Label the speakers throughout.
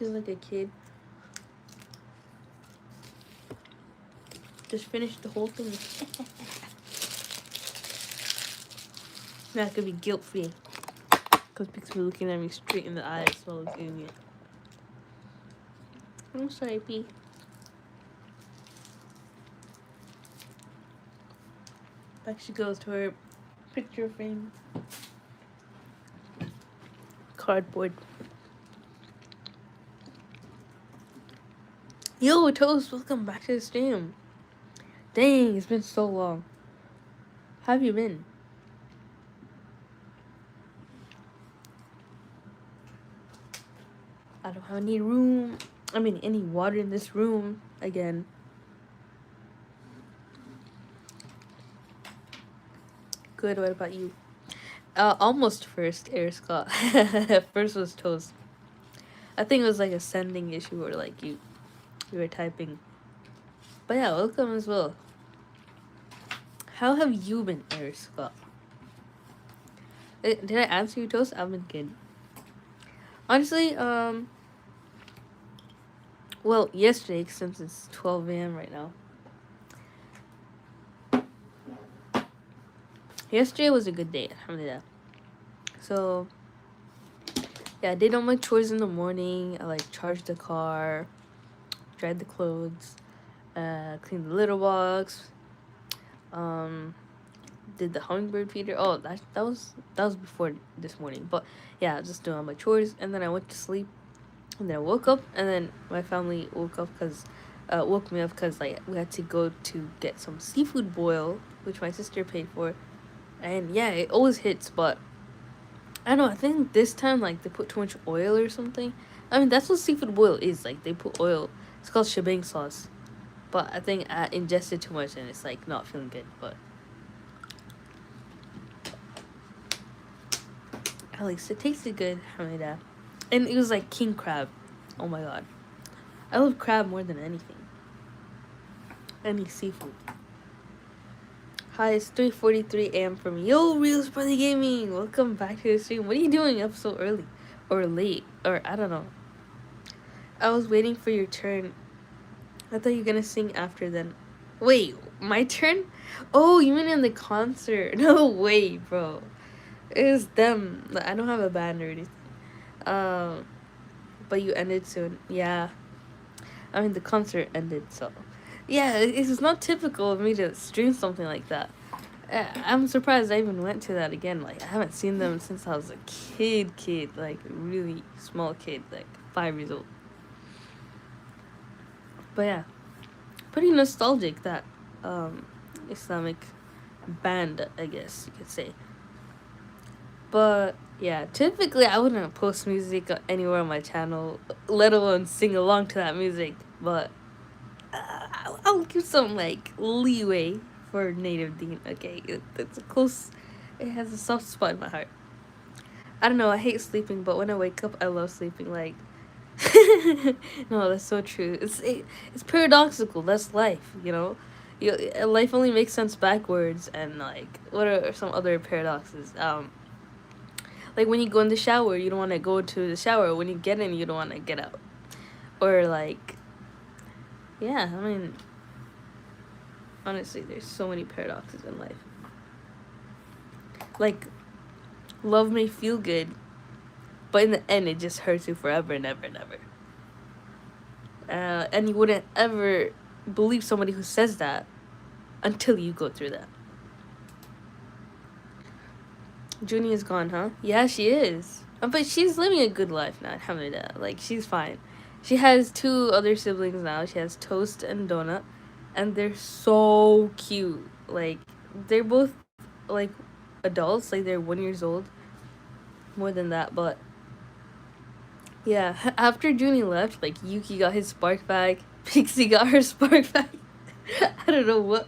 Speaker 1: acting like a kid. Just finish the whole thing. Now I could be guilt free. Because Pixie was looking at me straight in the eyes while I was doing it. I'm sorry, P. Back she goes to her picture frame. Cardboard. Yo, Toast, welcome back to the stream. Dang, it's been so long. How have you been? I don't have any any water in this room again. Good, what about you? Almost first, Air Scott. First was Toast. I think it was like a sending issue or like you were typing. But yeah, welcome as well. How have you been, Air Scott? Did I answer you, Toast? I've been good. Honestly, well, yesterday, since it's 12 a.m. right now. Yesterday was a good day, alhamdulillah. So, yeah, I did all my chores in the morning. I, like, charged the car, dried the clothes, cleaned the litter box, did the hummingbird feeder. Oh, that was before this morning. But, yeah, just doing all my chores, and then I went to sleep. And then I woke up, and then my family woke me up because like we had to go to get some seafood boil, which my sister paid for. And yeah, it always hits, but I don't know. I think this time like they put too much oil or something. I mean, that's what seafood boil is. Like they put oil. It's called shebang sauce. But I think I ingested too much, and it's like not feeling good. But at least it tasted good. Alhamdulillah. And it was like king crab. Oh my god. I love crab more than anything. Any seafood. Hi, it's 3:43 a.m. for me. Yo, Reels Brother Gaming! Welcome back to the stream. What are you doing up so early? Or late? Or I don't know. I was waiting for your turn. I thought you were gonna sing after then. Wait, my turn? Oh, you mean in the concert? No way, bro. It was them. I don't have a band or anything. But you ended soon. Yeah. I mean, the concert ended, so. Yeah, it's not typical of me to stream something like that. I'm surprised I even went to that again. Like, I haven't seen them since I was a kid. Like, really small kid, like 5 years old. But yeah. Pretty nostalgic, that Islamic band, I guess you could say. But yeah, typically I wouldn't post music anywhere on my channel, let alone sing along to that music. But I'll give some like leeway for Native Dean. Okay, it's a close. It has a soft spot in my heart. I don't know. I hate sleeping, but when I wake up, I love sleeping. Like, no, that's so true. It's paradoxical. That's life, you know. Life only makes sense backwards. And like, what are some other paradoxes? Like when you go in the shower, you don't want to go to the shower. When you get in, you don't want to get out. Or like, yeah, I mean, honestly, there's so many paradoxes in life. Like, love may feel good, but in the end, it just hurts you forever and ever and ever. And you wouldn't ever believe somebody who says that until you go through that. Junie is gone, huh? Yeah, she is. But she's living a good life now, alhamdulillah. Like, she's fine. She has 2 other siblings now. She has Toast and Donut. And they're so cute. Like, they're both, like, adults. Like, they're 1 year old. More than that, but... yeah, after Junie left, like, Yuki got his spark bag. Pixie got her spark bag. I don't know what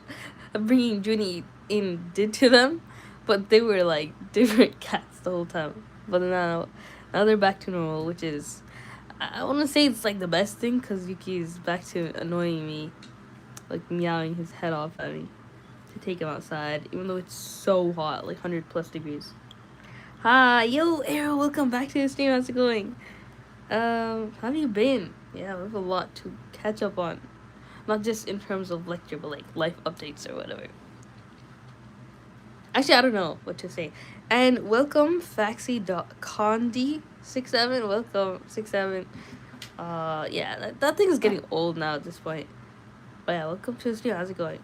Speaker 1: bringing Junie in did to them. But they were like different cats the whole time. But now they're back to normal, which is, I want to say it's like the best thing, because Yuki's back to annoying me, like meowing his head off at me to take him outside, even though it's so hot, like 100+ degrees. Hi, yo, Arrow, welcome back to the stream. How's it going? How have you been? Yeah, we have a lot to catch up on. Not just in terms of lecture, but like life updates or whatever. Actually, I don't know what to say. And welcome, Faxi.condi67. Welcome, 67. Yeah, that thing is getting old now at this point. But yeah, welcome to the studio. How's it going?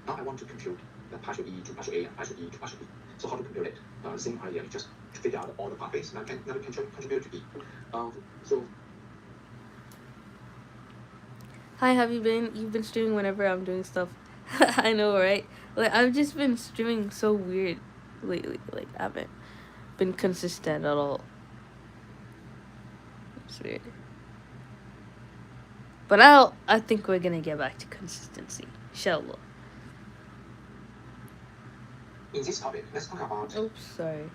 Speaker 2: Now I want to compute the partial E to partial A and partial E to partial B. So how to compute it? Same idea, you just figure out all the pathways that can contribute to B. So
Speaker 1: Hi, have you been? You've been streaming whenever I'm doing stuff. I know, right? Like, I've just been streaming so weird lately. Like, I haven't been consistent at all. It's weird. But now, I think we're gonna get back to consistency. Inshallah.
Speaker 2: in this topic, let's talk about.
Speaker 1: Oops, sorry.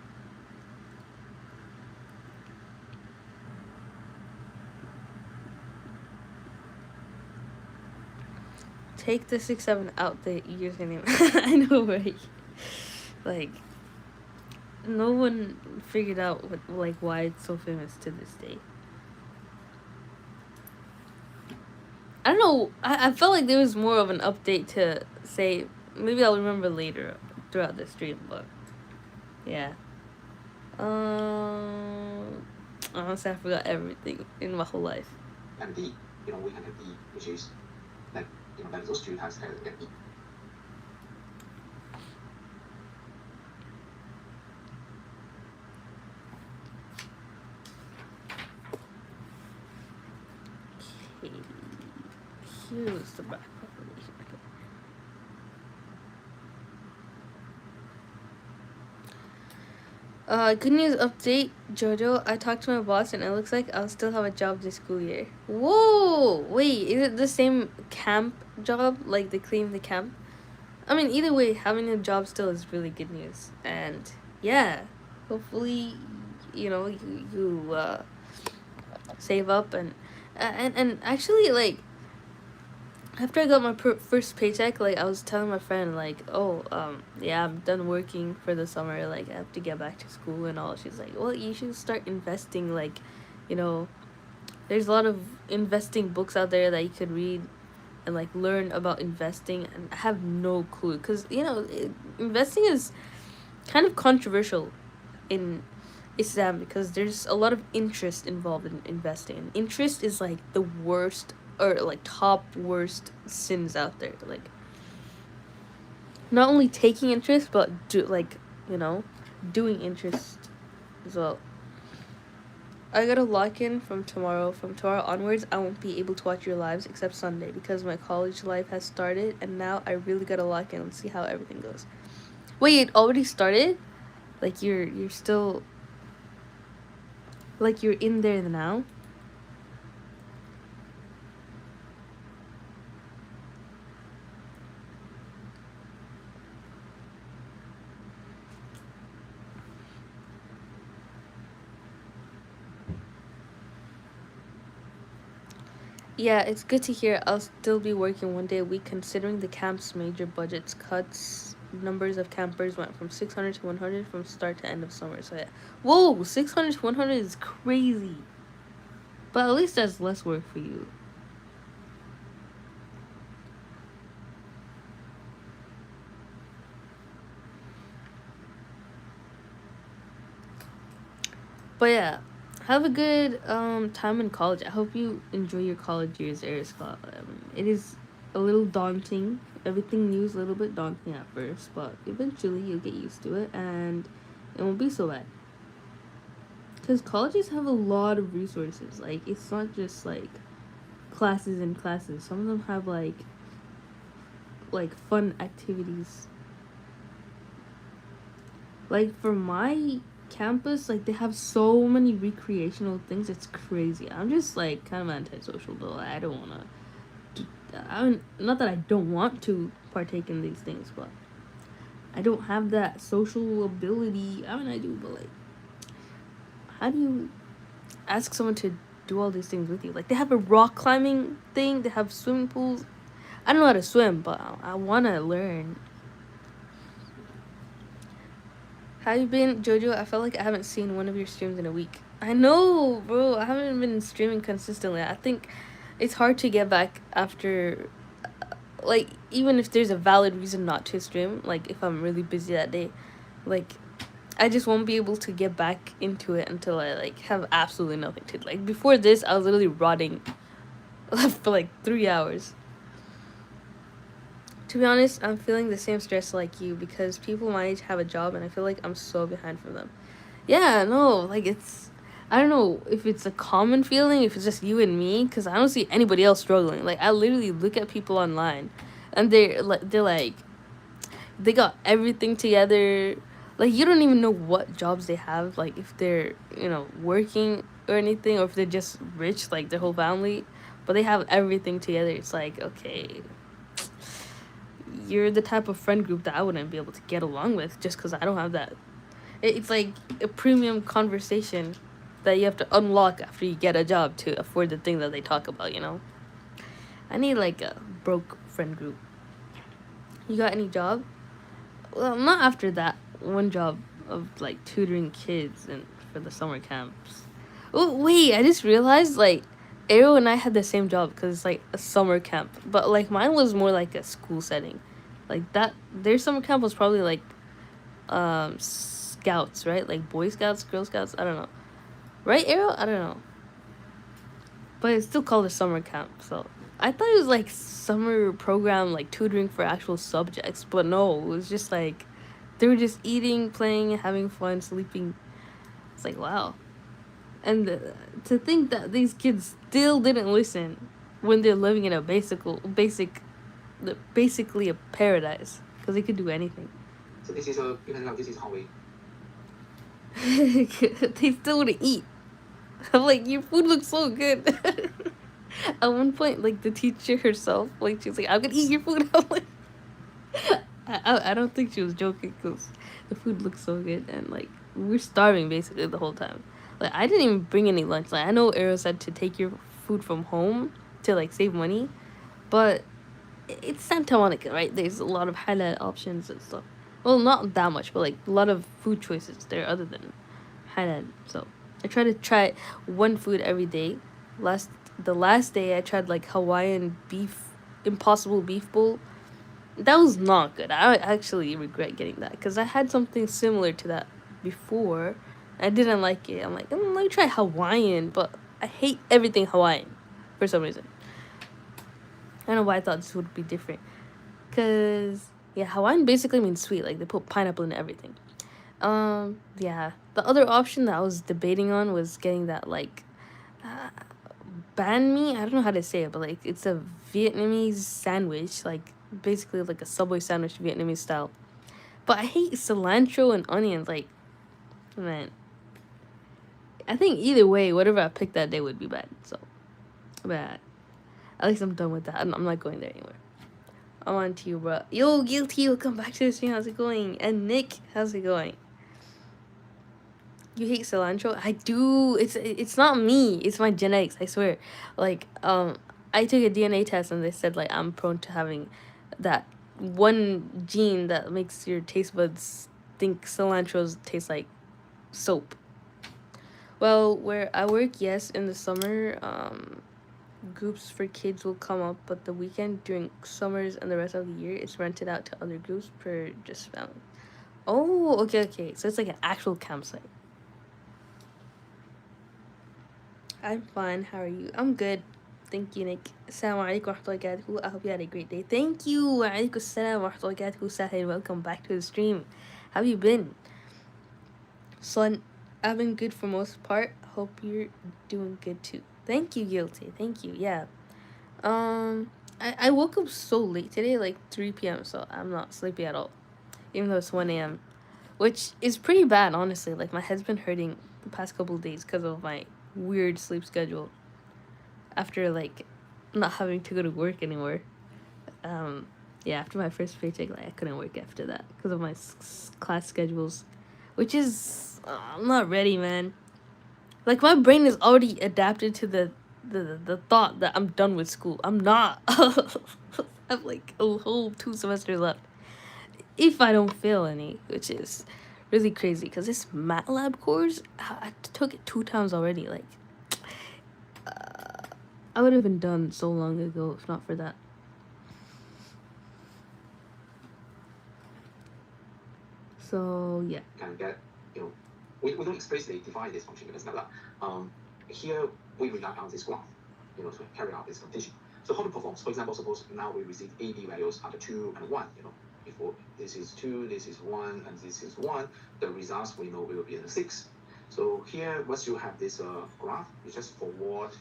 Speaker 1: Take the 6-7 out the username. I know, right? Like, no one figured out why it's so famous to this day. I don't know. I felt like there was more of an update to say. Maybe I'll remember later throughout the stream, but yeah. Honestly, I forgot everything in my whole life.
Speaker 2: And D, we can have D, which is like, like those two types get D.
Speaker 1: Okay. Here's the back propagation. Good news update, Jojo. I talked to my boss and it looks like I'll still have a job this school year. Whoa! Wait, is it the same camp job? Like they claim the camp? I mean, either way, having a job still is really good news. And yeah, hopefully, you save up and actually like after I got my first paycheck, like I was telling my friend, like, oh, yeah, I'm done working for the summer. Like, I have to get back to school and all. She's like, well, you should start investing. Like, you know, there's a lot of investing books out there that you could read and like learn about investing. And I have no clue because investing is kind of controversial in Islam because there's a lot of interest involved in investing. And interest is like the worst or like top worst sins out there. Like not only taking interest but doing interest as well. I got a lock in from tomorrow. From tomorrow onwards, I won't be able to watch your lives except Sunday because my college life has started, and now I really gotta lock in and see how everything goes. Wait, it already started? Like you're still like you're in there now? Yeah, it's good to hear. I'll still be working one day a week considering the camp's major budgets cuts. Numbers of campers went from 600 to 100 from start to end of summer. So yeah. Whoa, 600 to 100 is crazy. But at least that's less work for you. But yeah, have a good time in college. I hope you enjoy your college years, Air Scott. It is a little daunting. Everything new is a little bit daunting at first, but eventually you'll get used to it and it won't be so bad. Because colleges have a lot of resources. Like, it's not just like classes and classes. Some of them have like fun activities. Like for my campus, like they have so many recreational things. It's crazy. I'm just like kind of antisocial though. I don't wanna. I mean, not that I don't want to partake in these things, but I don't have that social ability. I mean, I do, but like, how do you ask someone to do all these things with you? Like, they have a rock climbing thing. They have swimming pools. I don't know how to swim, but I want to learn. How you been, Jojo? I felt like I haven't seen one of your streams in a week. I know, bro. I haven't been streaming consistently. I think it's hard to get back after, like, even if there's a valid reason not to stream, like if I'm really busy that day, like I just won't be able to get back into it until I like have absolutely nothing to do. Like before this, I was literally rotting for like 3 hours. To be honest, I'm feeling the same stress like you because people my age have a job and I feel like I'm so behind from them. Yeah, no, like it's, I don't know if it's a common feeling, if it's just you and me, because I don't see anybody else struggling. Like I literally look at people online, and they're like they got everything together. Like you don't even know what jobs they have. Like if they're working or anything, or if they're just rich, like their whole family, but they have everything together. It's like, okay, you're the type of friend group that I wouldn't be able to get along with just because I don't have that. It's like a premium conversation that you have to unlock after you get a job to afford the thing that they talk about. I need like a broke friend group. You got any job? Well, not after that one job of like tutoring kids and for the summer camps. Oh wait, I just realized like Arrow and I had the same job because it's like a summer camp, but like mine was more like a school setting, like that. Their summer camp was probably like scouts, right? Like Boy Scouts, Girl Scouts. I don't know, right? Arrow, I don't know, but it's still called a summer camp. So I thought it was like summer program, like tutoring for actual subjects, but no, it was just like they were just eating, playing, having fun, sleeping. It's like wow. And to think that these kids still didn't listen when they're living in a basically a paradise because they could do anything.
Speaker 2: So this is a, even now this is how we.
Speaker 1: They still wouldn't eat. I'm like, your food looks so good. At one point, like the teacher herself, like she's like, "I'm gonna eat your food." I'm like, I don't think she was joking because the food looks so good and like we're starving basically the whole time. Like I didn't even bring any lunch. Like I know Arrow said to take your food from home to like save money, but it's Santa Monica, right? There's a lot of highlight options and stuff. Well, not that much, but like a lot of food choices there other than highlight. So I try one food every day. The last day I tried like Hawaiian beef, Impossible Beef Bowl. That was not good. I actually regret getting that because I had something similar to that before. I didn't like it. I'm like, let me try Hawaiian, but I hate everything Hawaiian for some reason. I don't know why I thought this would be different. Because, yeah, Hawaiian basically means sweet. Like, they put pineapple in everything. Yeah. The other option that I was debating on was getting that, like, banh mi. I don't know how to say it, but, like, it's a Vietnamese sandwich. Like, basically, like a Subway sandwich, Vietnamese style. But I hate cilantro and onions. Like, man. I think either way, whatever I picked that day would be bad. So, bad. At least I'm done with that. I'm not going there anymore. I'm on to you, bro. Yo, Guilty, welcome back to the stream. How's it going? And Nick, how's it going? You hate cilantro? I do. It's not me. It's my genetics. I swear. Like I took a DNA test and they said like I'm prone to having that one gene that makes your taste buds think cilantro tastes like soap. Well, where I work, yes, in the summer, groups for kids will come up, but the weekend during summers and the rest of the year, it's rented out to other groups per just family. Oh, okay. So it's like an actual campsite. I'm fine. How are you? I'm good. Thank you, Nick. Assalamu alaikum wa rahmatullahi wa barakatuh. I hope you had a great day. Thank you. Wa alaikum assalam wa rahmatullahi wa barakatuh. Sahil, welcome back to the stream. How have you been? Son, I've been good for most part. Hope you're doing good too. Thank you, Guilty. Thank you. Yeah. I woke up so late today, like 3 p.m., so I'm not sleepy at all. Even though it's 1 a.m. Which is pretty bad, honestly. Like, my head's been hurting the past couple of days because of my weird sleep schedule. After, like, not having to go to work anymore. Yeah, after my first paycheck, like, I couldn't work after that because of my class schedules. Which is... I'm not ready, man. Like, my brain is already adapted to the thought that I'm done with school. I'm not. I have, like, a whole 2 semesters left. If I don't fail any, which is really crazy because this MATLAB course, I took it 2 times already. Like, I would have been done so long ago if not for that. So yeah.
Speaker 2: Can get, we don't explicitly define this function because now here we rely on this graph, to carry out this computation. So how to perform? For example, suppose now we receive A, B values are 2 and 1, before this is 2, this is 1, and this is 1, the results we know will be in 6. So here, once you have this graph, you just forward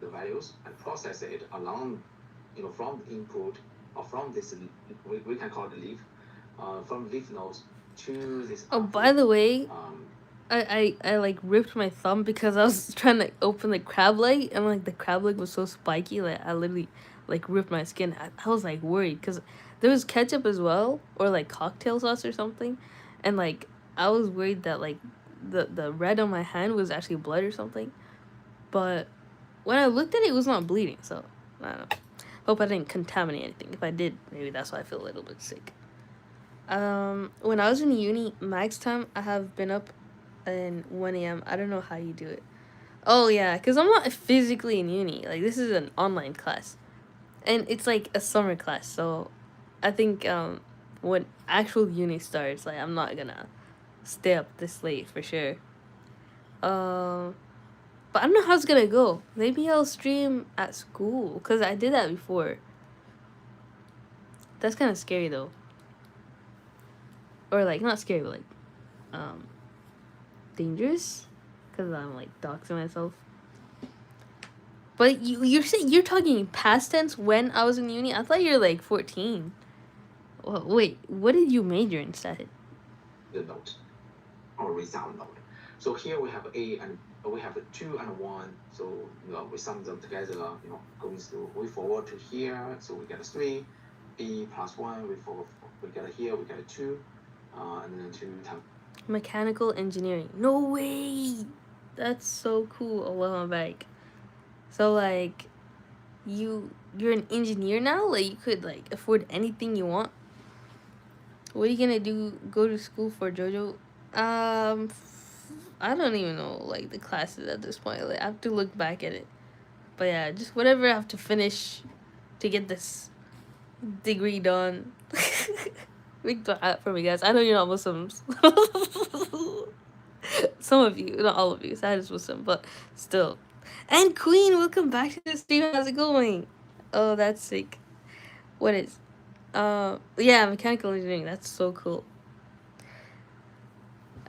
Speaker 2: the values and process it along, from the input or from this, we can call it leaf, from leaf nodes to this.
Speaker 1: Oh, by the way, I like ripped my thumb because I was trying to open the crab leg and like the crab leg was so spiky, like I literally like ripped my skin. I was like worried because there was ketchup as well, or like cocktail sauce or something, and like I was worried that like the red on my hand was actually blood or something. But when I looked at it, it was not bleeding. So I don't know. Hope I didn't contaminate anything. If I did, maybe that's why I feel a little bit sick. When I was in uni, max time I have been up in 1 a.m. I don't know how you do it. Oh yeah, because I'm not physically in uni. Like, this is an online class, and it's like a summer class. So I think when actual uni starts, like I'm not gonna stay up this late for sure. But I don't know how it's gonna go. Maybe I'll stream at school because I did that before. That's kind of scary though. Or like not scary, but like dangerous, because I'm like doxing myself. But you're talking past tense when I was in uni. I thought you were like 14. Well, wait, what did you major in instead?
Speaker 2: The note or result node. So here we have A and we have 2 and 1. So we sum them together. Going through, we forward to here, so we get a 3. B plus 1, we get a here, we get a 2, and then 2 times.
Speaker 1: Mechanical engineering. No way. That's so cool. Allah back. So like, you're an engineer now. Like you could like afford anything you want. What are you gonna do? Go to school for, Jojo? I don't even know like the classes at this point. Like I have to look back at it. But yeah, just whatever I have to finish to get this degree done. Big dua for me, guys. I know you're not Muslims. Some of you, not all of you. Sad is Muslim, but still. And Queen, welcome back to the stream. How's it going? Oh, that's sick. What is? Yeah, mechanical engineering. That's so cool.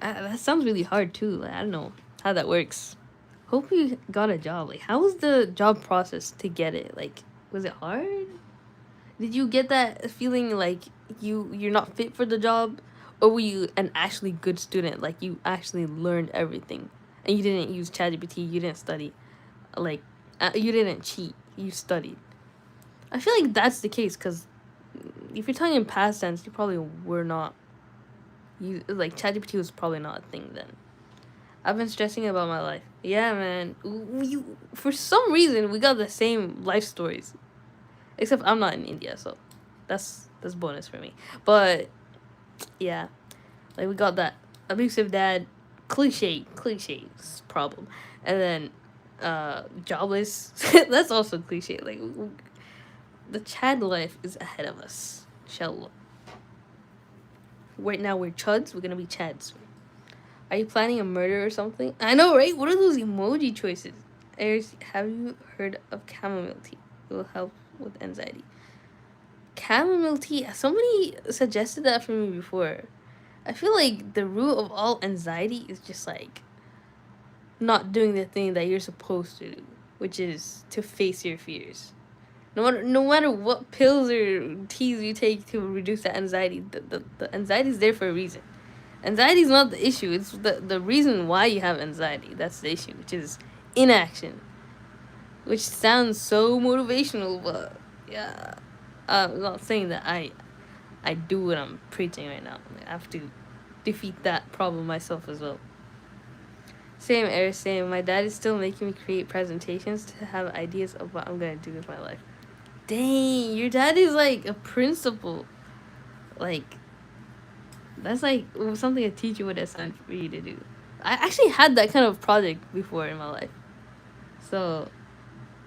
Speaker 1: That sounds really hard too. Like I don't know how that works. Hope you got a job. Like, how was the job process to get it? Like, was it hard? Did you get that feeling like you're not fit for the job, or were you an actually good student? Like you actually learned everything, and you didn't use ChatGPT. You didn't study, like you didn't cheat. You studied. I feel like that's the case because if you're talking in past tense, you probably were not. You like ChatGPT was probably not a thing then. I've been stressing about my life. Yeah, man. You for some reason we got the same life stories. Except I'm not in India, so that's bonus for me. But yeah, like we got that abusive dad cliche problem, and then jobless. That's also cliche. Like the Chad life is ahead of us. Inshallah. Right now we're chuds. We're gonna be chads. Are you planning a murder or something? I know, right? What are those emoji choices? Aries, have you heard of chamomile tea? It will help with anxiety. Chamomile tea. Somebody suggested that for me before. I feel like the root of all anxiety is just like not doing the thing that you're supposed to do, which is to face your fears. No matter what pills or teas you take to reduce that anxiety, the anxiety is there for a reason. Anxiety is not the issue. It's the reason why you have anxiety. That's the issue, which is inaction. Which sounds so motivational, but yeah. I'm not saying that I do what I'm preaching right now. I have to defeat that problem myself as well. Same, Eric, same. My dad is still making me create presentations to have ideas of what I'm going to do with my life. Dang, your dad is like a principal. Like, That's like something a teacher would assign for you to do. I actually had that kind of project before in my life. So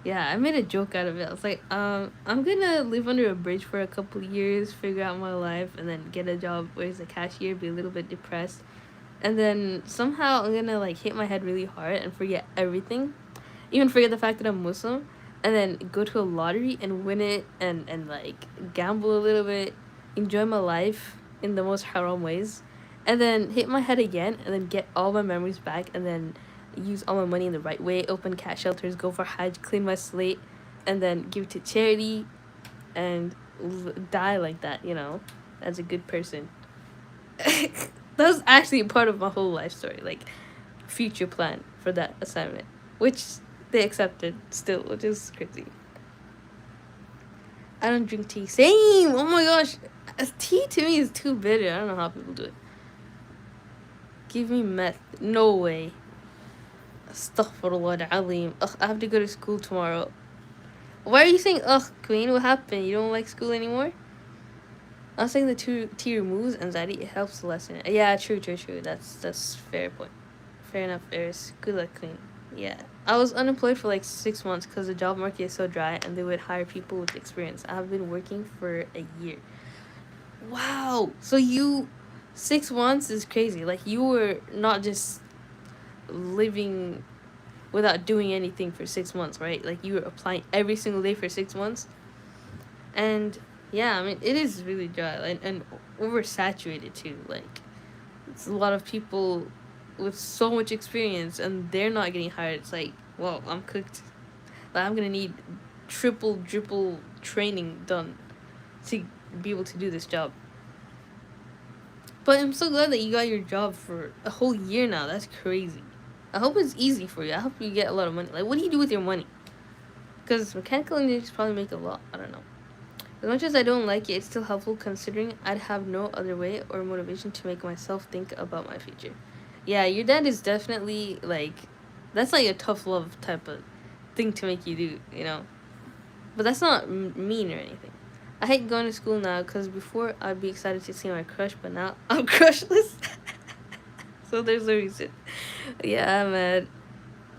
Speaker 1: yeah, I made a joke out of it. I was like, I'm gonna live under a bridge for a couple years, figure out my life, and then get a job where as a cashier, be a little bit depressed, and then somehow I'm gonna like hit my head really hard and forget everything, even forget the fact that I'm Muslim, and then go to a lottery and win it, and like gamble a little bit, enjoy my life in the most haram ways, and then hit my head again, and then get all my memories back, and then use all my money in the right way, open cat shelters, go for Hajj, clean my slate, and then give it to charity, and die like that, as a good person. That was actually part of my whole life story, like future plan for that assignment, which they accepted still, which is crazy. I don't drink tea. Same. Oh my gosh, tea to me is too bitter. I don't know how people do it. Give me meth. No way. Astaghfirullah al-Azim. Ugh, I have to go to school tomorrow. Why are you saying ugh, Queen? What happened? You don't like school anymore? I was saying the tea removes anxiety. It helps lessen it. Yeah, true. That's fair point. Fair enough, Eris. Good luck, Queen. Yeah. I was unemployed for like 6 months because the job market is so dry and they would hire people with experience. I have been working for a year. Wow. So 6 months is crazy. Like you were not just living without doing anything for 6 months, right? Like you were applying every single day for 6 months. And yeah, I mean, it is really dry and oversaturated too. Like it's a lot of people with so much experience and they're not getting hired. It's like, well, I'm cooked. Like, I'm gonna need triple training done to be able to do this job. But I'm so glad that you got your job for a whole year now. That's crazy. I hope it's easy for you. I hope you get a lot of money. Like, what do you do with your money? Because mechanical engineers probably make a lot. I don't know. As much as I don't like it, it's still helpful considering I'd have no other way or motivation to make myself think about my future. Yeah, your dad is definitely like, that's like a tough love type of thing to make you do. But that's not mean or anything. I hate going to school now because before I'd be excited to see my crush, but now I'm crushless. So there's a reason. Yeah, man.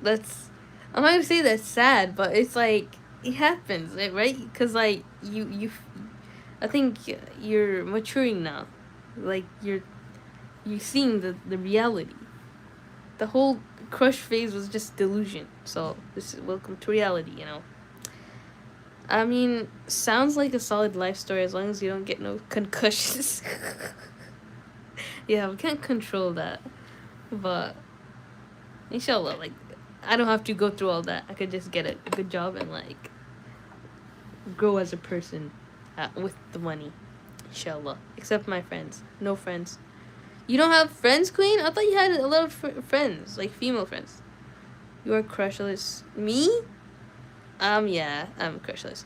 Speaker 1: That's. I'm not gonna say that's sad, but it's like it happens, right? Because like I think you're maturing now. Like you're seeing the reality. The whole crush phase was just delusion. So this is welcome to reality. I mean, sounds like a solid life story as long as you don't get no concussions. Yeah, we can't control that. But inshallah, like I don't have to go through all that. I could just get a good job and like grow as a person with the money. Inshallah. Except my friends. No friends. You don't have friends, Queen? I thought you had a lot of friends, like female friends. You are crushless. Me? Yeah, I'm crushless.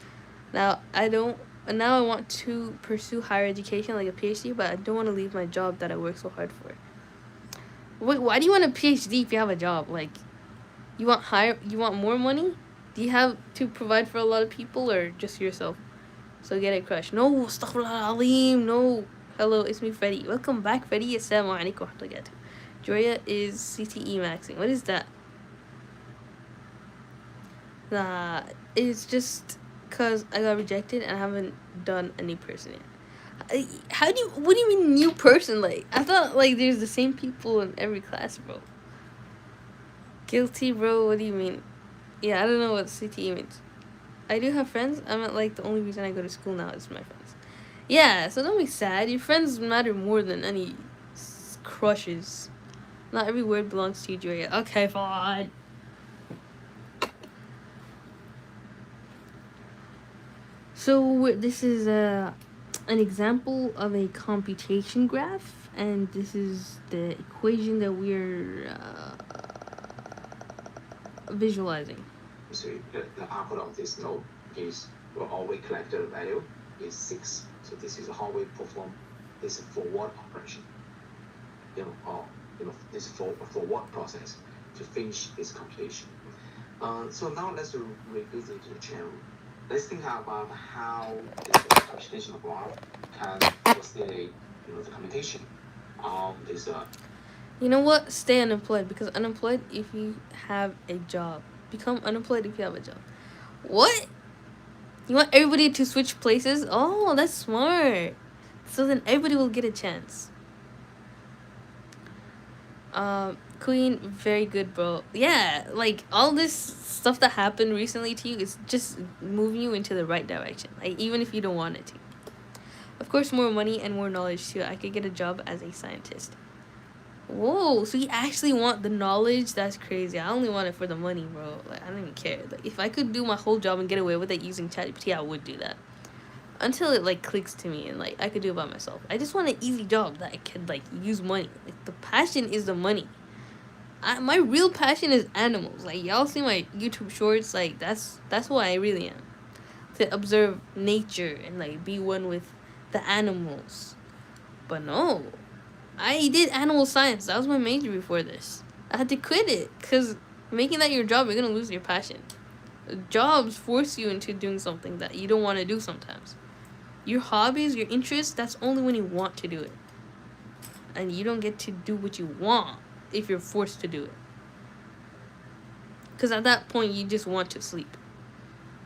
Speaker 1: Now, I don't. Now I want to pursue higher education, like a PhD, but I don't want to leave my job that I work so hard for. Wait, why do you want a PhD if you have a job? Like, you want higher? You want more money? Do you have to provide for a lot of people or just yourself? So get a crush. No, astaghfirullah alim. No. Hello, it's me, Freddy. Welcome back, Freddy. Assalamu alaikum wa rahmatullahi. Joya is CTE maxing. What is that? Nah, it's just because I got rejected and I haven't done any person yet. What do you mean new person? Like, I thought, like, there's the same people in every class, bro. Guilty, bro. What do you mean? Yeah, I don't know what CTE means. I do have friends. I meant, like, the only reason I go to school now is my friends. Yeah, so don't be sad. Your friends matter more than any crushes. Not every word belongs to you, Julia. Okay, fine. So this is an example of a computation graph, and this is the equation that we're visualizing.
Speaker 2: So the output of this node is will always collect the value is 6. So this is how we perform this forward operation. Or this forward process to finish this computation. So now let's revisit the channel. Let's think about how this computational graph can facilitate the computation. This
Speaker 1: You know what? Stay unemployed, because unemployed if you have a job. Become unemployed if you have a job. What? You want everybody to switch places? Oh, that's smart. So then everybody will get a chance. Queen, very good, bro. Yeah, like all this stuff that happened recently to you is just moving you into the right direction. Like even if you don't want it to. Of course, more money and more knowledge too. I could get a job as a scientist. Whoa, so you actually want the knowledge? That's crazy. I only want it for the money, bro. Like I don't even care. Like if I could do my whole job and get away with it using ChatGPT, I would do that. Until it like clicks to me and like I could do it by myself. I just want an easy job that I could like use money. Like the passion is the money. My real passion is animals. Like y'all see my YouTube shorts, like that's what I really am. To observe nature and like be one with the animals. But no, I did animal science. That was my major before this. I had to quit it because making that your job, you're gonna lose your passion. Jobs force you into doing something that you don't want to do sometimes. Your hobbies, your interests, that's only when you want to do it. And you don't get to do what you want if you're forced to do it. Because at that point, you just want to sleep.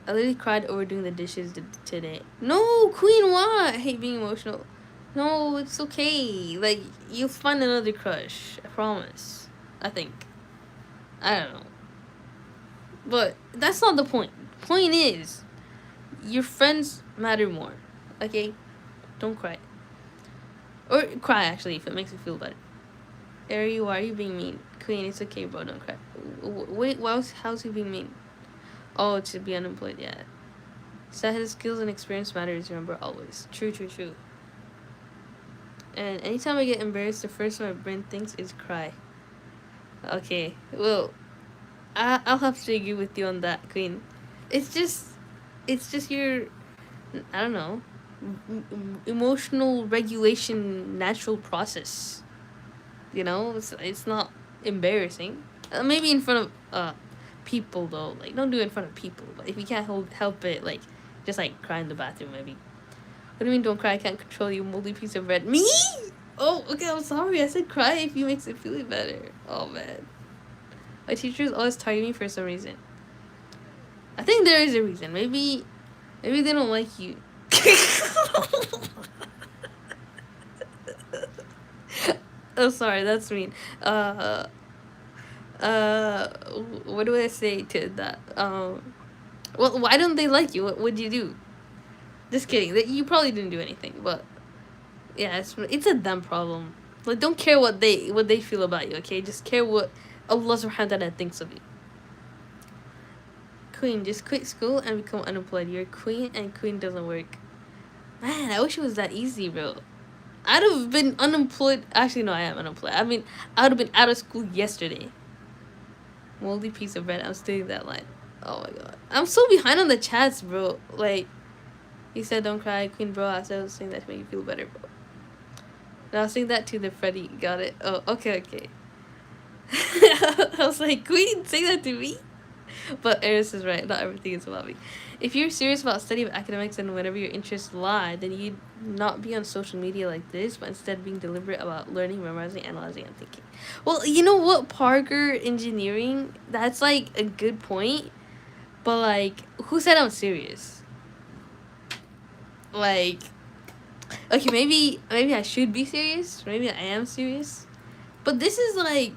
Speaker 1: I literally cried over doing the dishes today. No, Queen, why? I hate being emotional. No, it's okay. Like, you'll find another crush. I promise. I think. I don't know. But that's not the point. Point is, your friends matter more. Okay? Don't cry. Or cry, actually, if it makes you feel better. Ari, why are you being mean? Queen, it's okay, bro. Don't cry. Wait, how's he being mean? Oh, to be unemployed, yeah. Status, skills, and experience matters, remember, always. True, true, true. And anytime I get embarrassed, the first thing my brain thinks is cry. Okay, well, I'll have to agree with you on that, Queen. It's just your, I don't know, emotional regulation natural process. You know, it's not embarrassing. Maybe in front of people though. Like don't do it in front of people. But if you can't help it, like just like cry in the bathroom maybe. What do you mean don't cry? I can't control you, moldy piece of bread. Me? Oh, okay. I'm sorry. I said cry if you makes it feel better. Oh man, my teachers always target me for some reason. I think there is a reason. Maybe they don't like you. Oh, sorry, that's mean. What do I say to that? Well, why don't they like you? What would you do? Just kidding. You probably didn't do anything, but yeah, it's a them problem. Like, don't care what they feel about you. Okay, just care what Allah Subhanahu wa Taala thinks of you. Queen, just quit school and become unemployed. You're a queen, and queen doesn't work. Man, I wish it was that easy, bro. I'd have been unemployed. Actually, no, I am unemployed. I mean, I would have been out of school yesterday. Moldy piece of bread. I'm stealing that line. Oh my god. I'm so behind on the chats, bro. Like, he said don't cry, Queen, bro. I said I was saying that to make you feel better, bro. Now I'll sing that to the Freddy. Got it? Oh, okay, okay. I was like, Queen, say that to me? But Eris is right. Not everything is about me. If you're serious about studying academics and whatever your interests lie, then you'd not be on social media like this, but instead being deliberate about learning, memorizing, analyzing, and thinking. Well, you know what, Parker engineering, that's like a good point, but like, who said I'm serious? Like, okay, maybe I should be serious. Maybe I am serious, but this is like,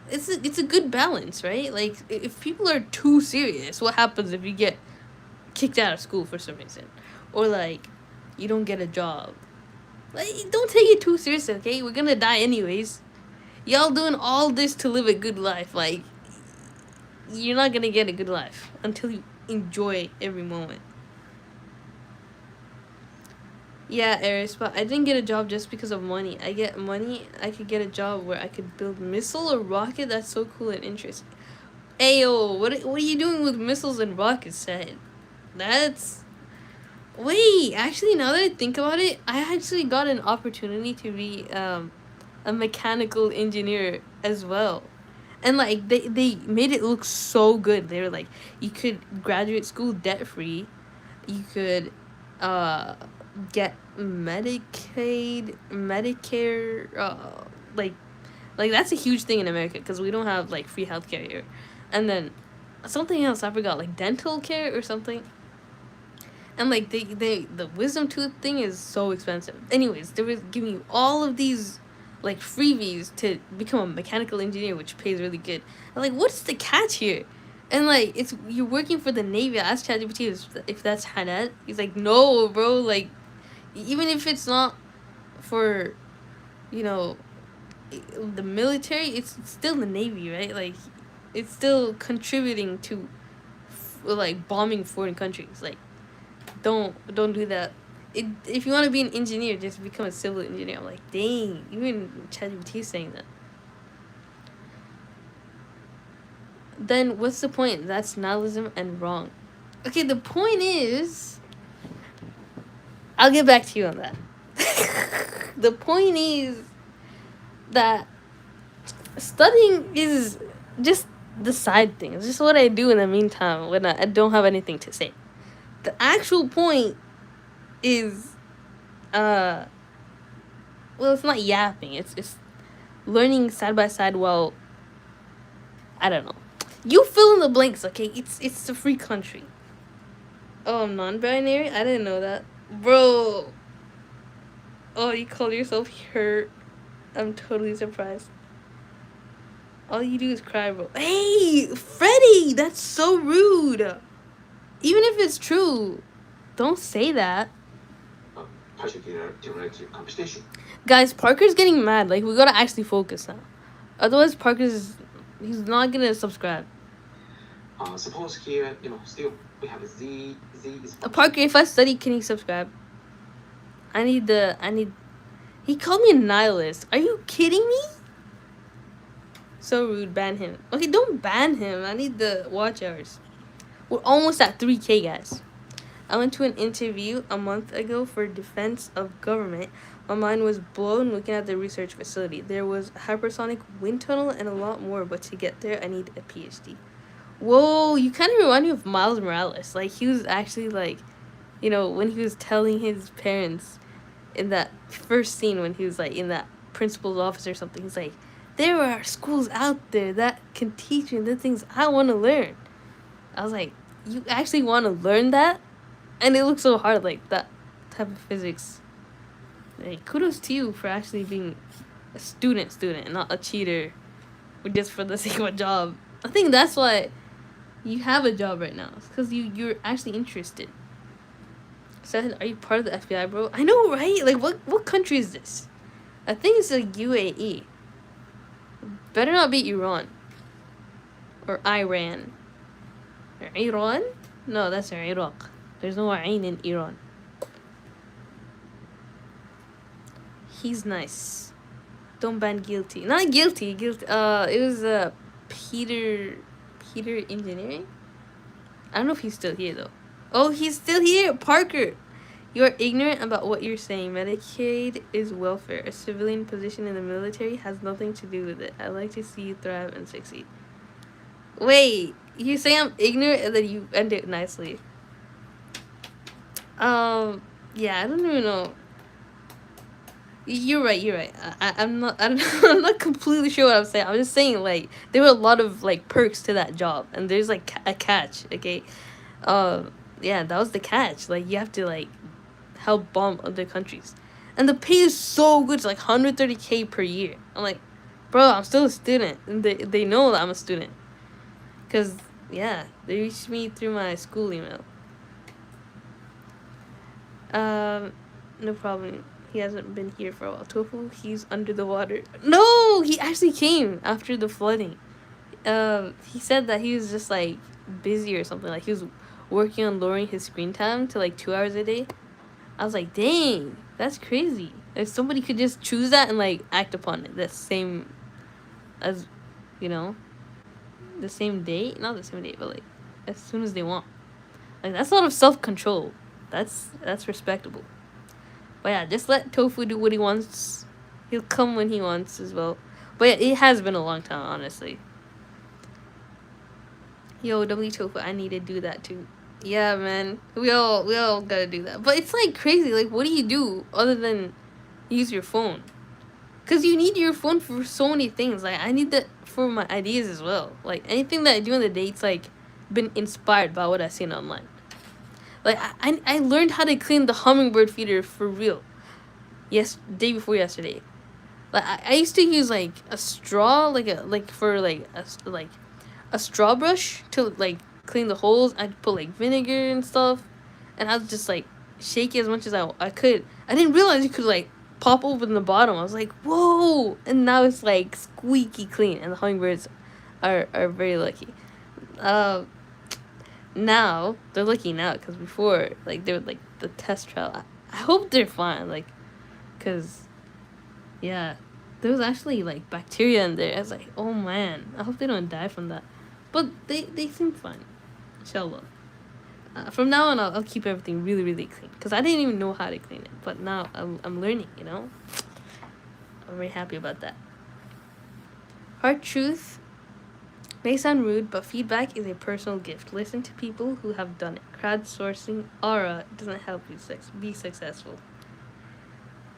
Speaker 1: it's a good balance, right? Like, if people are too serious, what happens if you get kicked out of school for some reason, or like you don't get a job? Like, don't take it too seriously, okay? We're gonna die anyways. Y'all doing all this to live a good life. Like, you're not gonna get a good life until you enjoy every moment. Yeah, Eris, but I didn't get a job just because of money. I get money, I could get a job where I could build missile or rocket. That's so cool and interesting. Ayo, what are you doing with missiles and rockets, said? That's... Wait, actually, now that I think about it, I actually got an opportunity to be a mechanical engineer as well. And, like, they made it look so good. They were like, you could graduate school debt-free. You could, get Medicaid, Medicare, like that's a huge thing in America because we don't have like free healthcare here, and then something else I forgot, like dental care or something. And like the wisdom tooth thing is so expensive. Anyways, they were giving you all of these like freebies to become a mechanical engineer, which pays really good. I'm like, what's the catch here? And like, it's you're working for the Navy. I asked ChatGPT if that's Hanet. He's like, no, bro. Like, even if it's not for, you know, the military, it's still the Navy, right? Like, it's still contributing to like bombing foreign countries. Like, don't do that. If you want to be an engineer, just become a civil engineer. I'm like, dang, even ChatGPT is saying that. Then what's the point? That's nihilism and wrong. Okay, the point is, I'll get back to you on that. The point is that studying is just the side thing. It's just what I do in the meantime when I don't have anything to say. The actual point is, well, it's not yapping. It's learning side by side while, I don't know. You fill in the blanks, okay? It's a free country. Oh, I'm non-binary? I didn't know that. Bro. Oh, you call yourself hurt. I'm totally surprised. All you do is cry, bro. Hey, Freddy! That's so rude. Even if it's true, don't say that.
Speaker 2: Competition.
Speaker 1: Guys, Parker's getting mad. Like, we gotta actually focus now. Otherwise, he's not gonna subscribe.
Speaker 2: Suppose here, still we have Z is
Speaker 1: Parker, if I study, can you subscribe? I need. He called me a nihilist. Are you kidding me? So rude. Ban him. Okay, don't ban him. I need the watch hours. We're almost at 3K, guys. I went to an interview a month ago for defense of government. My mind was blown looking at the research facility. There was a hypersonic wind tunnel and a lot more, but to get there, I need a PhD. Whoa, you kind of remind me of Miles Morales. Like, he was actually like, when he was telling his parents in that first scene when he was like in that principal's office or something, he's like, there are schools out there that can teach me the things I want to learn. I was like, you actually want to learn that? And it looks so hard, like that type of physics. Hey, kudos to you for actually being a student and not a cheater just for the sake of a job. I think that's why you have a job right now. It's because you're actually interested. So, are you part of the FBI, bro? I know, right? Like, what country is this? I think it's like UAE. Better not be Iran. Or Iran. Or Iran? No, that's Iraq. There's no Ain in Iran. He's nice. Don't ban guilty. Not guilty. Guilty. It was Peter Engineering. I don't know if he's still here though. Oh, he's still here. Parker, you're ignorant about what you're saying. Medicaid is welfare. A civilian position in the military has nothing to do with it. I'd like to see you thrive and succeed. Wait, you say I'm ignorant and then you end it nicely. Yeah, I don't even know. You're right. I'm not. I'm not completely sure what I'm saying. I'm just saying like there were a lot of like perks to that job, and there's like a catch. Okay, yeah, that was the catch. Like you have to like help bomb other countries, and the pay is so good. It's like 130K per year. I'm like, bro, I'm still a student, and they know that I'm a student, cause yeah, they reached me through my school email. No problem. He hasn't been here for a while. Tofu, he's under the water. No, he actually came after the flooding. He said that he was just like busy or something. Like he was working on lowering his screen time to like 2 hours a day. I was like, dang, that's crazy. If somebody could just choose that and like act upon it, the same as, the same day. Not the same day, but like as soon as they want. Like that's a lot of self-control. That's respectable. But yeah, just let Tofu do what he wants. He'll come when he wants as well. But yeah, it has been a long time, honestly. Yo, W Tofu, I need to do that too. Yeah, man. We all gotta do that. But it's like crazy. Like, what do you do other than use your phone? Cause you need your phone for so many things. Like, I need that for my ideas as well. Like, anything that I do in the day, it's like been inspired by what I've seen online. Like, I learned how to clean the hummingbird feeder for real. Yes, day before yesterday. Like, I used to use like a straw, like for like a straw brush to like clean the holes. I'd put like vinegar and stuff, and I'd just like shake it as much as I could. I didn't realize you could like pop open the bottom. I was like, whoa! And now it's like squeaky clean, and the hummingbirds are very lucky. Uh, Now they're lucky now because before like they were like the test trial. I hope they're fine. Like, cause yeah, there was actually like bacteria in there. I was like, oh man, I hope they don't die from that. But they seem fine. Inshallah. From now on, I'll keep everything really, really clean. Because I didn't even know how to clean it. But now I'm learning, you know? I'm very happy about that. Hard truth may sound rude, but feedback is a personal gift. Listen to people who have done it. Crowdsourcing aura doesn't help you be successful.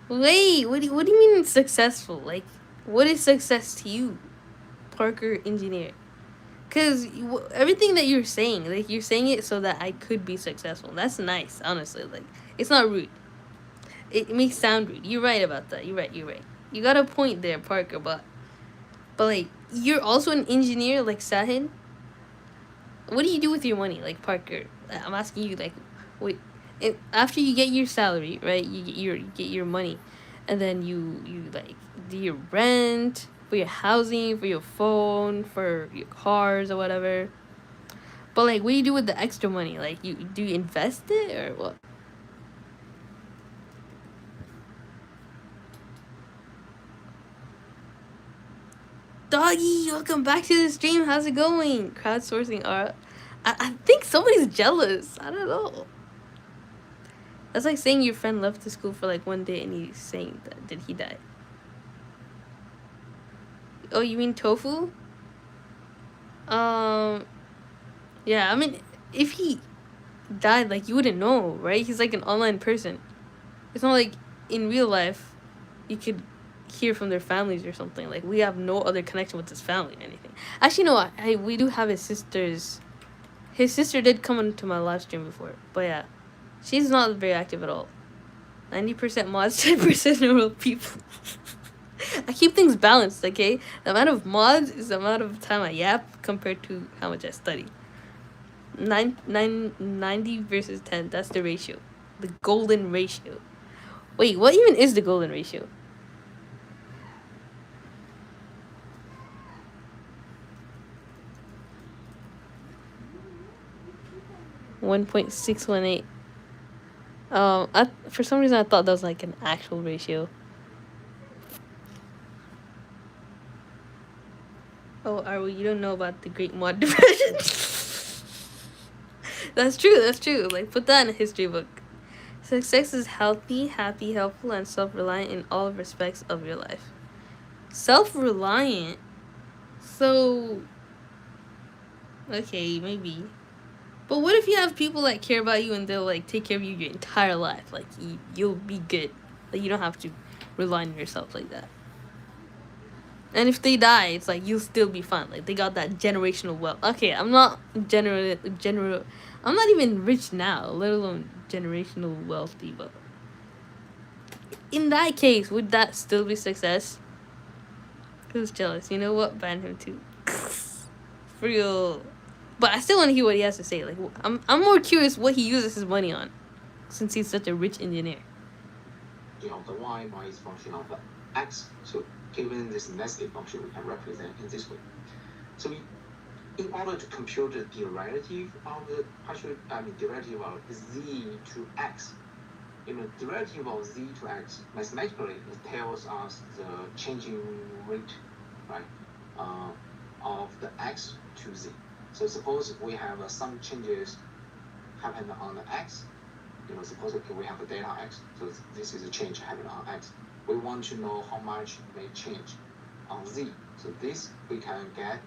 Speaker 1: Wait, what do you mean successful? Like, what is success to you, Parker engineer? Because everything that you're saying, like, you're saying it so that I could be successful. That's nice, honestly. Like, it's not rude. It may sound rude. You're right about that. You're right. You're right. You got a point there, Parker. But like, you're also an engineer, like Sahin. What do you do with your money, like Parker? I'm asking you, like, wait. After you get your salary, right? You get your money, and then you like do your rent for your housing, for your phone, for your cars or whatever. But like, what do you do with the extra money? Like, you invest it or what? Doggy, welcome back to the stream. How's it going? Crowdsourcing art. I think somebody's jealous. I don't know. That's like saying your friend left the school for like one day and he's saying that did he die? Oh, you mean tofu? Um, yeah. I mean, if he died, like you wouldn't know, right? He's like an online person. It's not like in real life you could hear from their families or something. Like we have no other connection with his family or anything. Actually, no. We do have his sister's. His sister did come into my live stream before, but yeah, she's not very active at all. 90% mods, 10% normal people. I keep things balanced, okay? The amount of mods is the amount of time I yap compared to how much I study. 90 versus 10, that's the ratio. The golden ratio. Wait, what even is the golden ratio? .618. For some reason I thought that was like an actual ratio. Oh, Arwi, you don't know about the Great Mod Depression. That's true. That's true. Like, put that in a history book. Success is healthy, happy, helpful, and self-reliant in all respects of your life. Self-reliant. So, okay, maybe. But what if you have people that care about you and they'll like take care of you your entire life? Like, you'll be good. Like, you don't have to rely on yourself like that. And if they die, it's like you'll still be fine. Like they got that generational wealth. Okay, I'm not general. I'm not even rich now, let alone generational wealthy. But in that case, would that still be success? Who's jealous? You know what? Ban him too. For real. But I still want to hear what he has to say. Like I'm more curious what he uses his money on, since he's such a rich engineer.
Speaker 2: Of the y is function of the x. So given this nested function, we can represent in this way. So in order to compute the derivative of the derivative of z to x, derivative of z to x mathematically it tells us the changing rate, right, of the x to z. So suppose we have some changes happen on the x. Suppose we have a data x, so this is a change happening on x. We want to know how much may change on z. So this we can get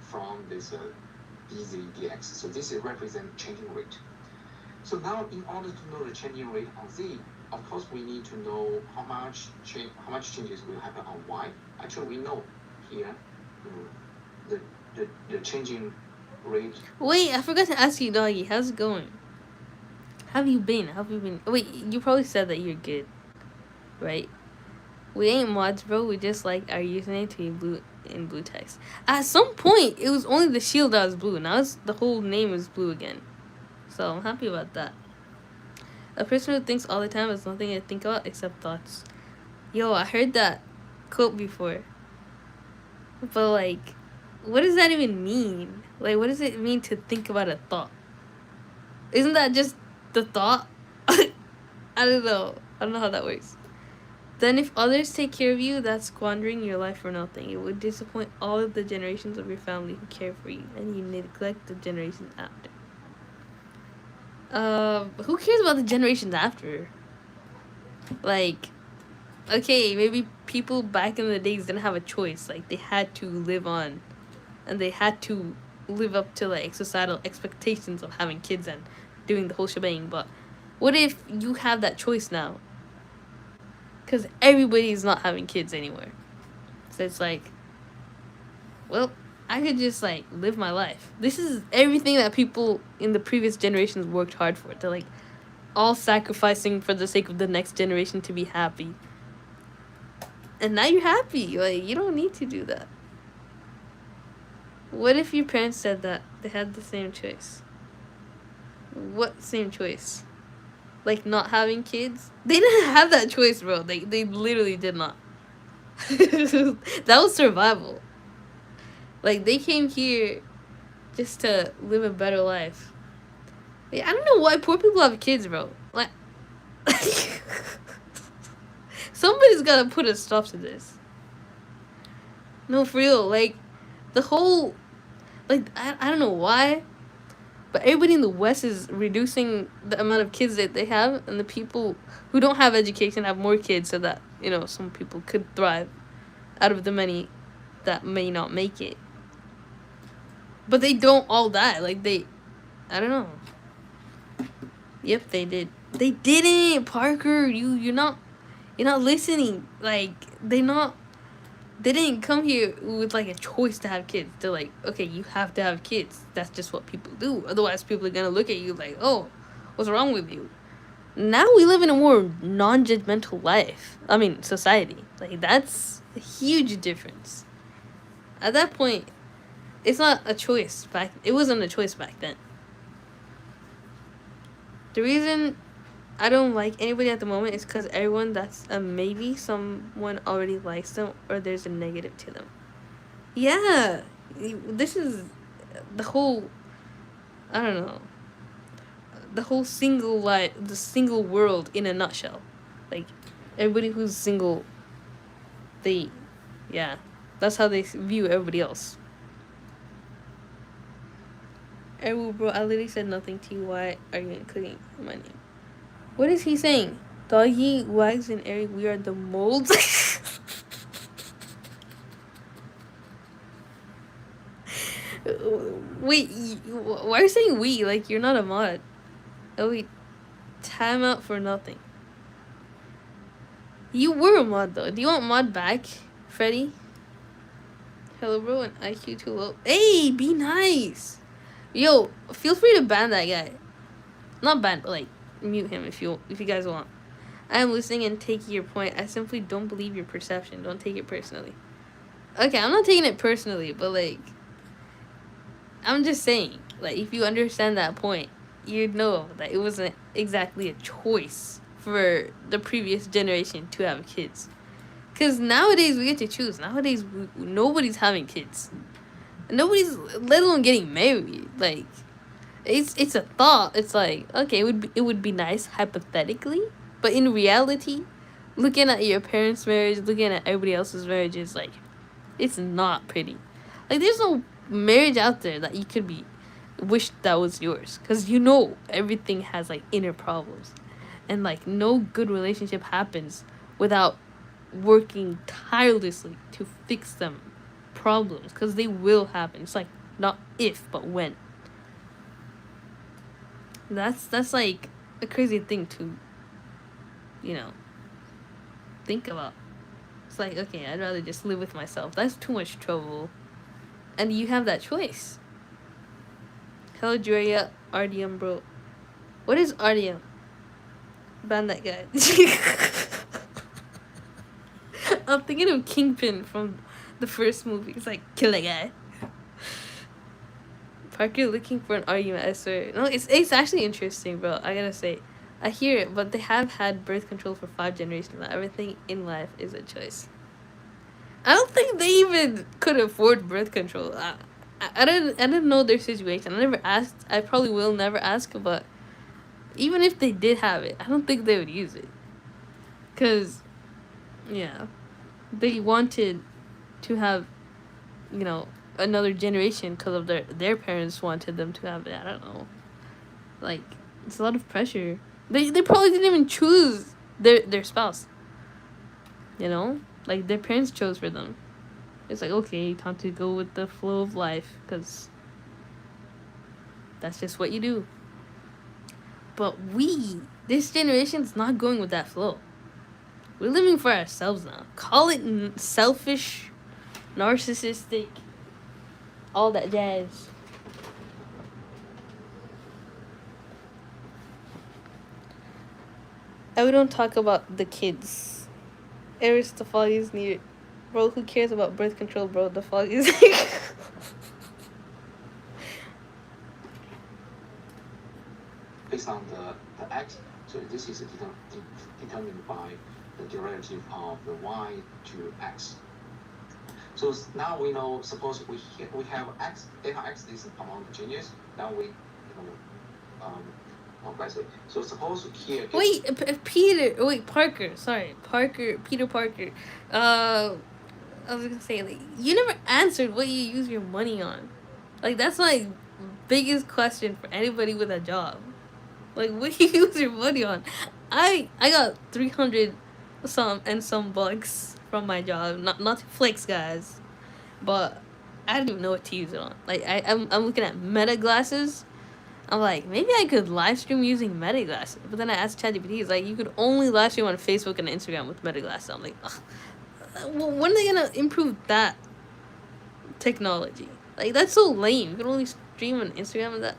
Speaker 2: from this dz dx. So this represents changing rate. So now, in order to know the changing rate on z, of course, we need to know how much changes will happen on y. Actually, we know here the, the changing rate.
Speaker 1: Wait, I forgot to ask you, doggy. How's it going? How have you been? How have you been? Wait, you probably said that you're good, right? We ain't mods, bro. We just like our username to be blue in blue text. At some point, it was only the shield that was blue. Now it's the whole name is blue again. So I'm happy about that. A person who thinks all the time has nothing to think about except thoughts. Yo, I heard that quote before. But like, what does that even mean? Like, what does it mean to think about a thought? Isn't that just the thought? I don't know. I don't know how that works. Then if others take care of you, that's squandering your life for nothing. It would disappoint all of the generations of your family who care for you, and you neglect the generations after. Who cares about the generations after? Like, okay, maybe people back in the days didn't have a choice. Like, they had to live on, and they had to live up to like societal expectations of having kids and doing the whole shebang. But what if you have that choice now? Because everybody's not having kids anymore. So it's like, well, I could just like live my life. This is everything that people in the previous generations worked hard for. They're like all sacrificing for the sake of the next generation to be happy. And now you're happy. Like, you don't need to do that. What if your parents said that they had the same choice? What same choice? Like not having kids? They didn't have that choice, bro. They literally did not. That was survival. Like, they came here just to live a better life. Like, I don't know why poor people have kids, bro. Like, somebody's gotta put a stop to this. No, for real. Like, the whole, like, I don't know why, but everybody in the West is reducing the amount of kids that they have, and the people who don't have education have more kids so that, you know, some people could thrive out of the many that may not make it. But they don't all die. Like, I don't know. Yep, they did. They didn't, Parker. You're not listening. Like, they didn't come here with like a choice to have kids. They're like, okay, you have to have kids. That's just what people do. Otherwise, people are gonna look at you like, oh, what's wrong with you? Now we live in a more non-judgmental life. I mean, society. Like, that's a huge difference. At that point, it's not a choice back. It wasn't a choice back then. The reason I don't like anybody at the moment is because everyone that's a maybe, someone already likes them or there's a negative to them. Yeah, this is the whole, I don't know, the whole single life, the single world in a nutshell. Like, everybody who's single, yeah, that's how they view everybody else. Bro, I literally said nothing to you. Why are you including my name? What is he saying? Doggy, Wags, and Eric, we are the molds. Wait, why are you saying we? Like, you're not a mod. Oh, wait. Time out for nothing. You were a mod, though. Do you want mod back, Freddy? Hello, bro, and IQ too low. Hey, be nice. Yo, feel free to ban that guy. Not ban, but like mute him if you guys want. I am listening and taking your point. I simply don't believe your perception. Don't take it personally. Okay, I'm not taking it personally, but like, I'm just saying, like, if you understand that point, you'd know that it wasn't exactly a choice for the previous generation to have kids. Because nowadays we get to choose. Nowadays nobody's having kids. Nobody's, let alone getting married. Like, it's a thought. It's like, okay, it would be nice hypothetically, but in reality, looking at your parents' marriage, looking at everybody else's marriage is like, it's not pretty. Like, there's no marriage out there that you could be wish that was yours, because you know everything has like inner problems, and like no good relationship happens without working tirelessly to fix them problems, because they will happen. It's like Not if, but when. That's like a crazy thing to, you know, think about. It's like, okay, I'd rather just live with myself. That's too much trouble. And you have that choice. Hello, Julia. RDM, bro. What is RDM? Ban that guy. I'm thinking of Kingpin from the first movie. It's like, kill that guy. Parker looking for an argument, I swear. No, it's actually interesting, bro. I gotta say. I hear it, but they have had birth control for 5 generations now. Everything in life is a choice. I don't think they even could afford birth control. I didn't know their situation. I never asked. I probably will never ask, but even if they did have it, I don't think they would use it. Cause, yeah, they wanted to have, you know, another generation because of their parents wanted them to have it. I don't know. Like, it's a lot of pressure. They probably didn't even choose their spouse. You know, like their parents chose for them. It's like, okay, time to go with the flow of life because that's just what you do. But this generation's not going with that flow. We're living for ourselves now. Call it selfish, narcissistic, all that jazz. And we don't talk about the kids. Aristophanes needed. Bro, who cares about birth control, bro? The fuck is
Speaker 2: based on the x, so this is determined by the derivative of the y to x. So now we know, suppose we have x, delta x is among the changes. Now we, so suppose here.
Speaker 1: Parker. Sorry, Peter Parker. I was gonna say, like, you never answered what you use your money on. Like, that's my biggest question for anybody with a job. Like, what do you use your money on? I got 300 some bucks from my job. Not to flex, guys, but I don't even know what to use it on. Like, I'm looking at Meta glasses. I'm like, maybe I could live stream using Meta glasses. But then I asked ChatGPT, he's like, you could only live stream on Facebook and Instagram with Meta glasses. I'm like, ugh. When are they gonna improve that technology? Like, that's so lame. You can only stream on Instagram with that.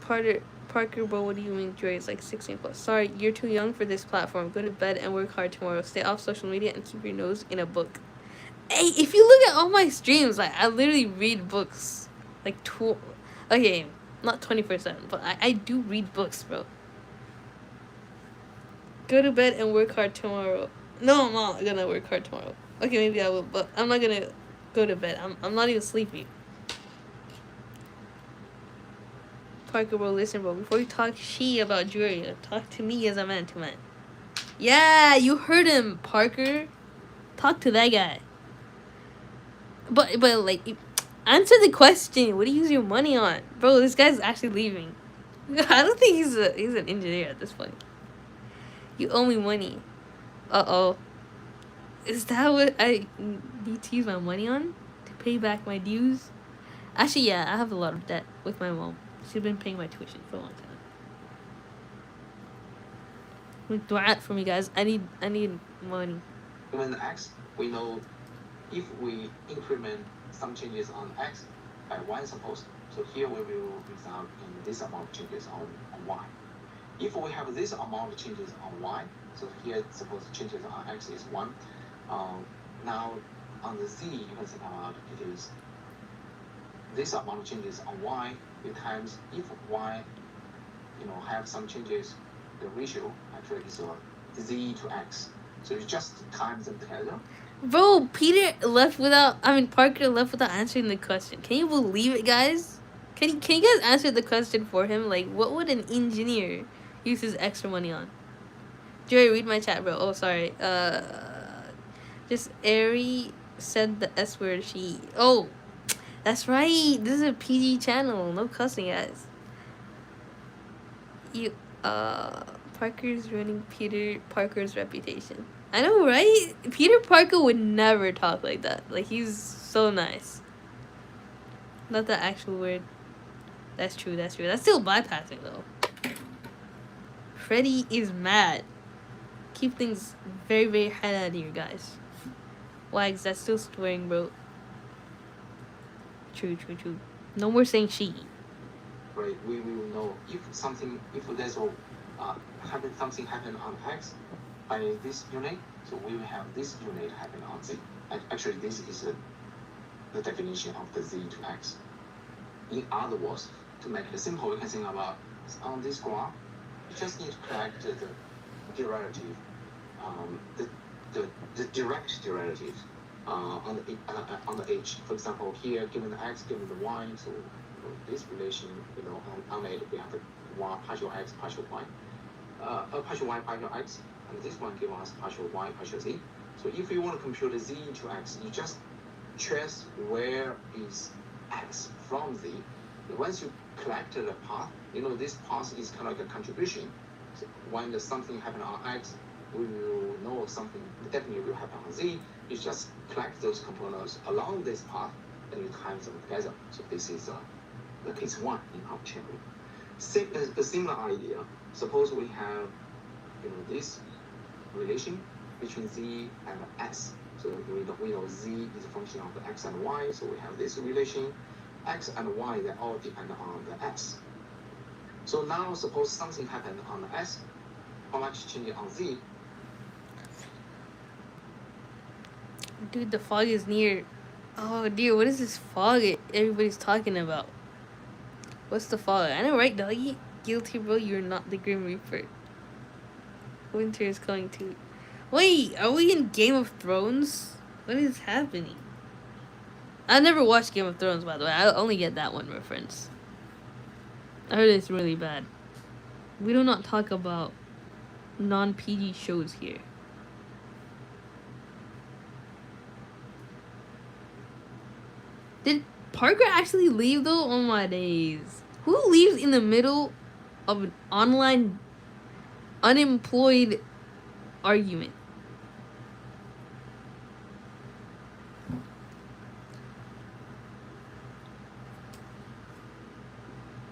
Speaker 1: Parker, bro, what do you mean Joy is like 16 plus? Sorry, you're too young for this platform. Go to bed and work hard tomorrow. Stay off social media and keep your nose in a book. Hey, if you look at all my streams, like, I literally read books. Like, okay, not 24/7, but I do read books, bro. Go to bed and work hard tomorrow. No, I'm not gonna work hard tomorrow. Okay, maybe I will, but I'm not gonna go to bed. I'm not even sleepy. Parker, bro, listen, bro. Before you talk shit about Julia, talk to me as a man to man. Yeah, you heard him, Parker. Talk to that guy. But like, answer the question. What do you use your money on, bro? This guy's actually leaving. I don't think he's an engineer at this point. You owe me money. Uh-oh. Is that what I need to use my money on? To pay back my dues? Actually, yeah, I have a lot of debt with my mom. She's been paying my tuition for a long time. Dua for me, guys. I need money.
Speaker 2: Given the x, we know if we increment some changes on x by 1, suppose, so here we will result in this amount of changes on y. If we have this amount of changes on y, so here suppose changes on x is 1. Now on the z, you can think about it is this amount of changes on y times if y, have some changes, the ratio actually is z to x. So you just times them together.
Speaker 1: Bro, Parker left without answering the question. Can you believe it, guys? Can you guys answer the question for him? Like, what would an engineer use his extra money on? Joey, read my chat, bro. Oh, sorry. Just Ari said the S word. Oh, that's right. This is a PG channel. No cussing, guys. Parker's ruining Peter Parker's reputation. I know, right? Peter Parker would never talk like that. Like, he's so nice. Not the actual word. That's true, that's true. That's still bypassing, though. Freddy is mad. Keep things very, very high out here, guys. Wags, that's still swearing, bro. True, true, true. No more saying she.
Speaker 2: Right, we will know if there's something happen on X by this unit, so we will have this unit happen on Z. And actually, this is the definition of the Z to X. In other words, to make it simple, we can think about on this graph, you just need to collect the derivative, the direct derivative on the edge. For example, here given the X, given the Y, so this relation, on it we have the y, partial X, partial Y, partial Y, partial X, and this one gives us partial Y, partial Z. So if you want to compute the Z to X, you just trace where is X from Z. Once you collect the path, this path is kind of like a contribution. So when there's something happen on X, we will know something definitely will happen on Z. You just collect those components along this path and you times them together. So this is the case 1 in our channel. A similar idea. Suppose we have this relation between Z and S. So we know Z is a function of the X and Y. So we have this relation. X and Y, they all depend on the S. So now suppose something happened on the S, how much changes on Z?
Speaker 1: Dude, the fog is near. Oh dear, what is this fog everybody's talking about? What's the fog? I know, right, doggy? Guilty, bro, you're not the Grim Reaper. Winter is coming too. Wait, are we in Game of Thrones? What is happening? I never watched Game of Thrones, by the way. I only get that one reference. I heard it's really bad. We do not talk about non-PG shows here. Did Parker actually leave, though? Oh my days. Who leaves in the middle of an online unemployed argument?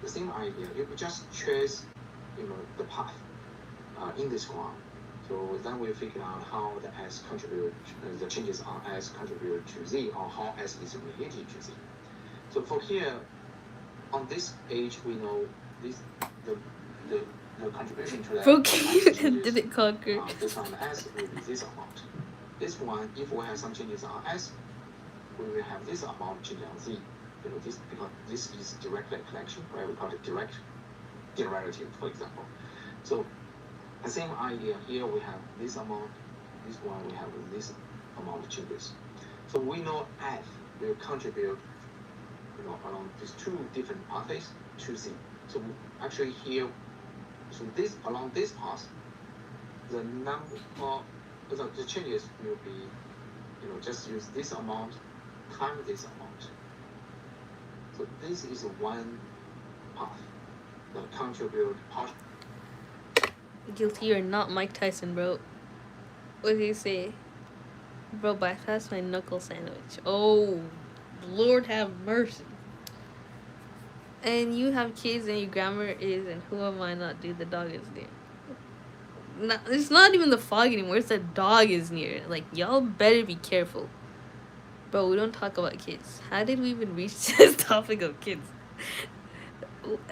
Speaker 2: The same idea. You just trace, the path in this graph. So then we figure out how the S contribute, the changes on S contribute to Z, or how S is related to Z. So for here, on this page, we know this the contribution to that.
Speaker 1: Okay, did it conquer?
Speaker 2: Based on the S will be this amount. This one, if we have some changes on S, we will have this amount changing on Z. This because this is direct collection, right? We call it direct derivative, for example. So the same idea here, we have this amount, this one we have this amount of changes. So we know F will contribute, along these two different pathways to Z. So actually here, so this along this path, the number of the changes will be, just use this amount times this amount. So this is one path that contribute partially.
Speaker 1: Guilty, you're not Mike Tyson, bro. What did he say? Bro, bypass my knuckle sandwich. Oh, Lord have mercy. And you have kids and your grammar is, and who am I not, dude? The dog is near. No, it's not even the fog anymore. It's the dog is near. Like, y'all better be careful. Bro, we don't talk about kids. How did we even reach this topic of kids?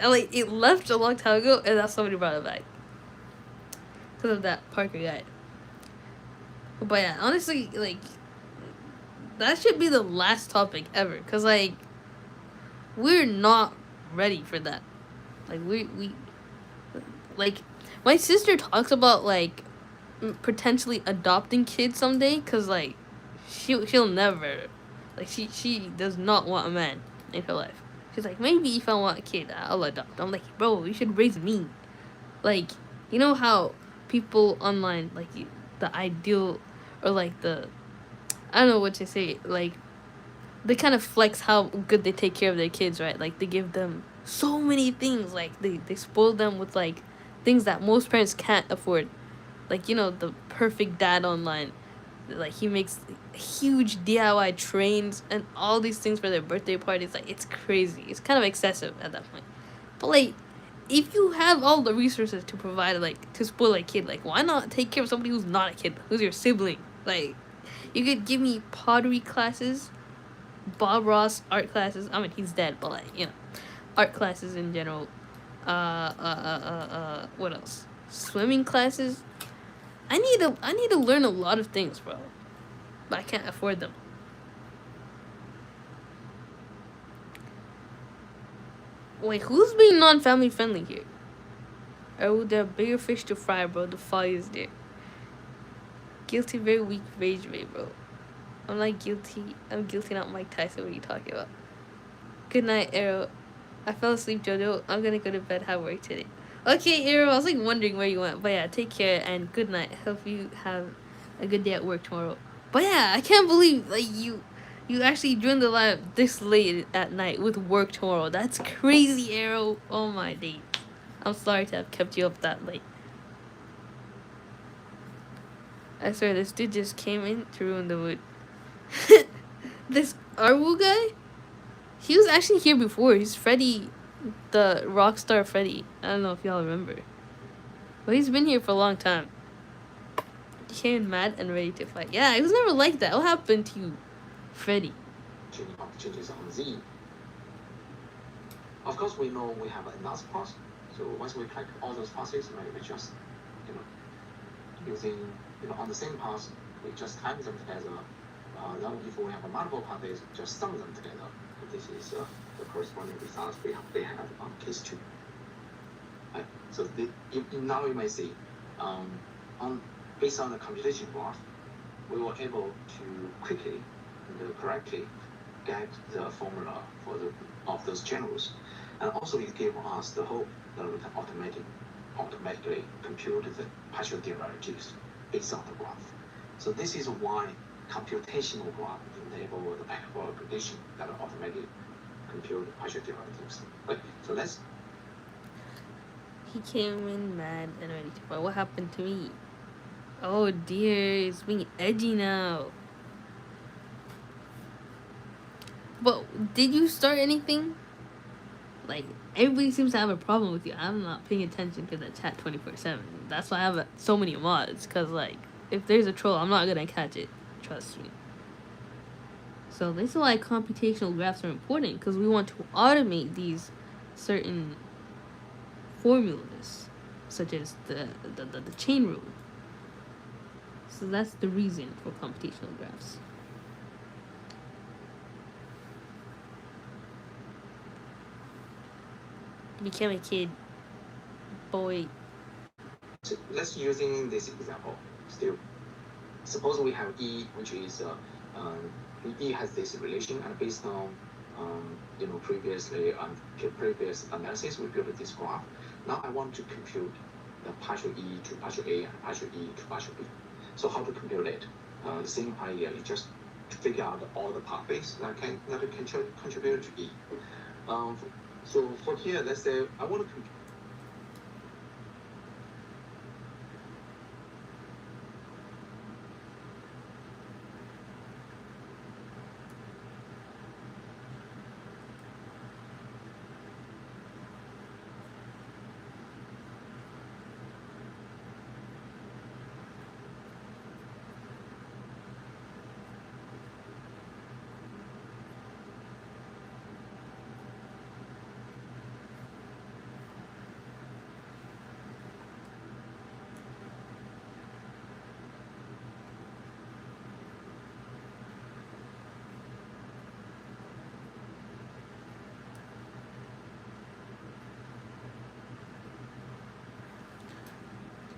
Speaker 1: Like, it left a long time ago, and now somebody brought it back. Because of that Parker guy. But yeah, honestly, like, that should be the last topic ever. Because, like, we're not ready for that. Like, like, my sister talks about, like, potentially adopting kids someday. Because, like, she'll never, like, she does not want a man in her life. She's like, maybe if I want a kid, I'll adopt. I'm like, bro, you should raise me. Like, you know how people online, like, the ideal, or like I don't know what to say, like, they kind of flex how good they take care of their kids, right? Like, they give them so many things, like, they spoil them with, like, things that most parents can't afford. Like, the perfect dad online. Like he makes huge DIY trains and all these things for their birthday parties. Like it's crazy. It's kind of excessive at that point. But like, if you have all the resources to provide, like to spoil a kid, like why not take care of somebody who's not a kid, who's your sibling? Like, you could give me pottery classes, Bob Ross art classes. I mean, he's dead, but like art classes in general. What else? Swimming classes. I need to learn a lot of things, bro. But I can't afford them. Wait, who's being non-family friendly here? Oh, there are bigger fish to fry, bro. The fire is there. Guilty, very weak rage rate, bro. I'm not guilty. I'm guilty, not Mike Tyson. What are you talking about? Good night, Arrow. I fell asleep, Jojo. I'm gonna go to bed. Have work today. Okay, Arrow. I was like wondering where you went, but yeah, take care and good night. Hope you have a good day at work tomorrow. But yeah, I can't believe like you actually joined the live this late at night with work tomorrow. That's crazy, Arrow. Oh my days. I'm sorry to have kept you up that late. I swear, this dude just came in to ruin the mood. This Arwu guy? He was actually here before. He's Freddy, the Rockstar Freddy. I don't know if y'all remember. But he's been here for a long time. He came in mad and ready to fight. Yeah, he was never like that. What happened to you, Freddy?
Speaker 2: Changes on Z. Of course, we know we have another pass. So once we collect all those passes, we just, you know, using, on the same pass, we just time them together. Then if we have multiple passes, just sum them together. This is the corresponding results they have on case 2. Right? So now you may see, based on the computation graph, we were able to quickly and correctly get the formula of those channels, and also it gave us the hope that we can automatically compute the partial derivatives based on the graph. So this is why computational graph enable the backbone prediction that automatically compute partial derivatives. Okay, so let's.
Speaker 1: He came in mad and ready to fight. What happened to me? Oh dear, it's being edgy now. But did you start anything? Like, everybody seems to have a problem with you. I'm not paying attention to the chat 24/7. That's why I have so many mods. Because, like, if there's a troll, I'm not going to catch it. Trust me. So this is why computational graphs are important. Because we want to automate these certain formulas. Such as the chain rule. So that's the reason for computational graphs. Became a kid, boy.
Speaker 2: So let's using this example still. Suppose we have E, which is E has this relation, and based on previous analysis, we built this graph. Now I want to compute the partial E to partial A and partial E to partial B. So how to compute it? The same idea is just to figure out all the pathways that can contribute to E. So for here, let's say I want to compute.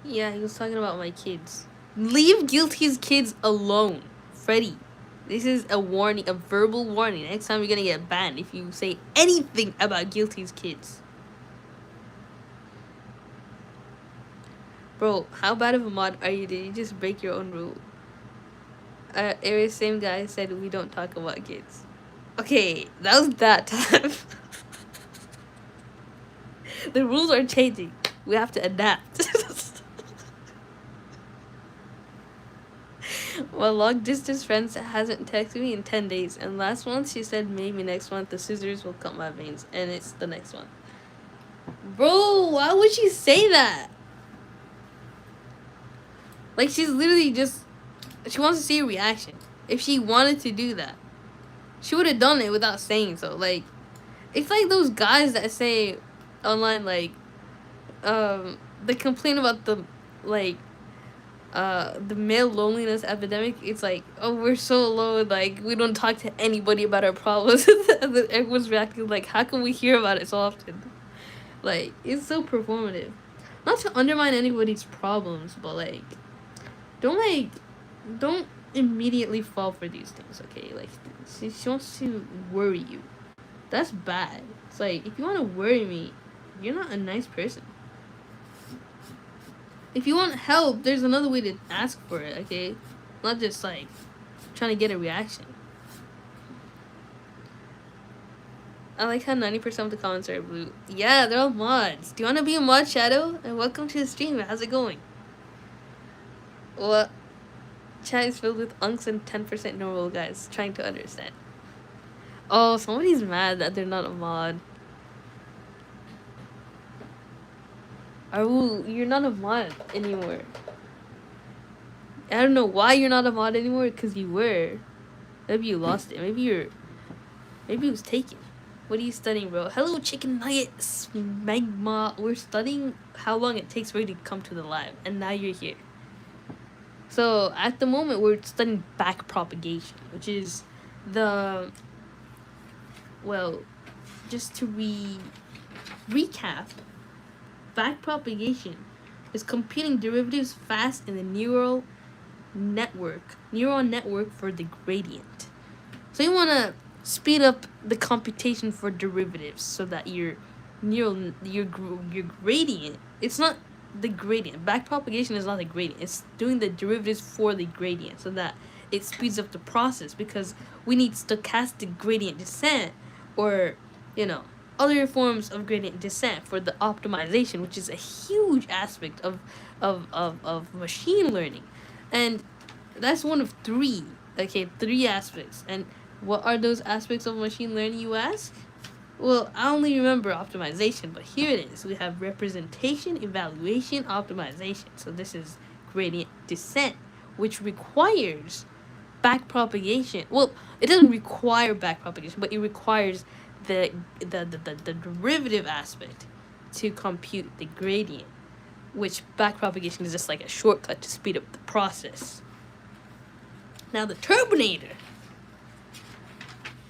Speaker 1: Yeah, he was talking about my kids. Leave Guilty's kids alone, Freddy. This is a warning, a verbal warning. Next time you're gonna get banned if you say anything about Guilty's kids. Bro, how bad of a mod are you? Did you just break your own rule? Aries, same guy said we don't talk about kids. Okay, that was that time. The rules are changing. We have to adapt. Well, long distance friends hasn't texted me in 10 days, and last month she said maybe next month the scissors will cut my veins, and it's the next one. Bro, why would she say that? Like, she's literally just. She wants to see a reaction. If she wanted to do that, she would have done it without saying so. Like, it's like those guys that say online, like, they complain about like, the male loneliness epidemic. It's like, oh, we're so alone, like, we don't talk to anybody about our problems. And then everyone's reacting like, how can we hear about it so often? Like, it's so performative. Not to undermine anybody's problems, but, like, don't don't immediately fall for these things, okay? Like, she wants to worry you. That's bad. It's like, if you want to worry me, you're not a nice person. If you want help, there's another way to ask for it, okay? Not just, like, trying to get a reaction. I like how 90% of the comments are blue. Yeah, they're all mods. Do you want to be a mod, Shadow? And welcome to the stream. How's it going? What? Chat is filled with unks and 10% normal guys trying to understand. Oh, somebody's mad that they're not a mod. Oh, you're not a mod anymore. I don't know why you're not a mod anymore, because you were. Maybe you lost it. Maybe it was taken. What are you studying, bro? Hello, chicken nuggets, magma. We're studying how long it takes for you to come to the live, and now you're here. So at the moment, we're studying back propagation, which is just to recap, back propagation is computing derivatives fast in the neural network for the gradient. So you want to speed up the computation for derivatives so that your gradient, it's not the gradient. Back propagation is not the gradient. It's doing the derivatives for the gradient so that it speeds up the process, because we need stochastic gradient descent, or, other forms of gradient descent for the optimization, which is a huge aspect of machine learning. And that's one of three aspects. And what are those aspects of machine learning, you ask? Well, I only remember optimization, but here it is. We have representation, evaluation, optimization. So this is gradient descent, which requires back propagation. Well, it doesn't require back propagation, but it requires the derivative aspect to compute the gradient, which back propagation is just like a shortcut to speed up the process. Now the Turbinator.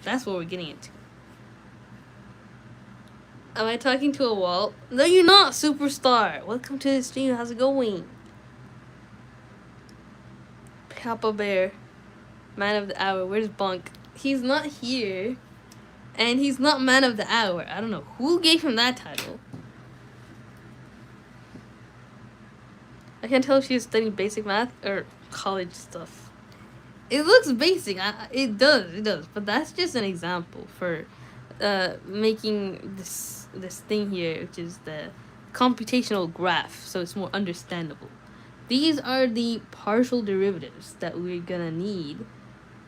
Speaker 1: That's what we're getting into. Am I talking to a wall? No, you're not, superstar. Welcome to the stream. How's it going? Papa Bear. Man of the hour. Where's Bunk? He's not here. And he's not man of the hour. I don't know who gave him that title. I can't tell if she's studying basic math or college stuff. It looks basic. It does. But that's just an example for making this thing here, which is the computational graph, so it's more understandable. These are the partial derivatives that we're gonna need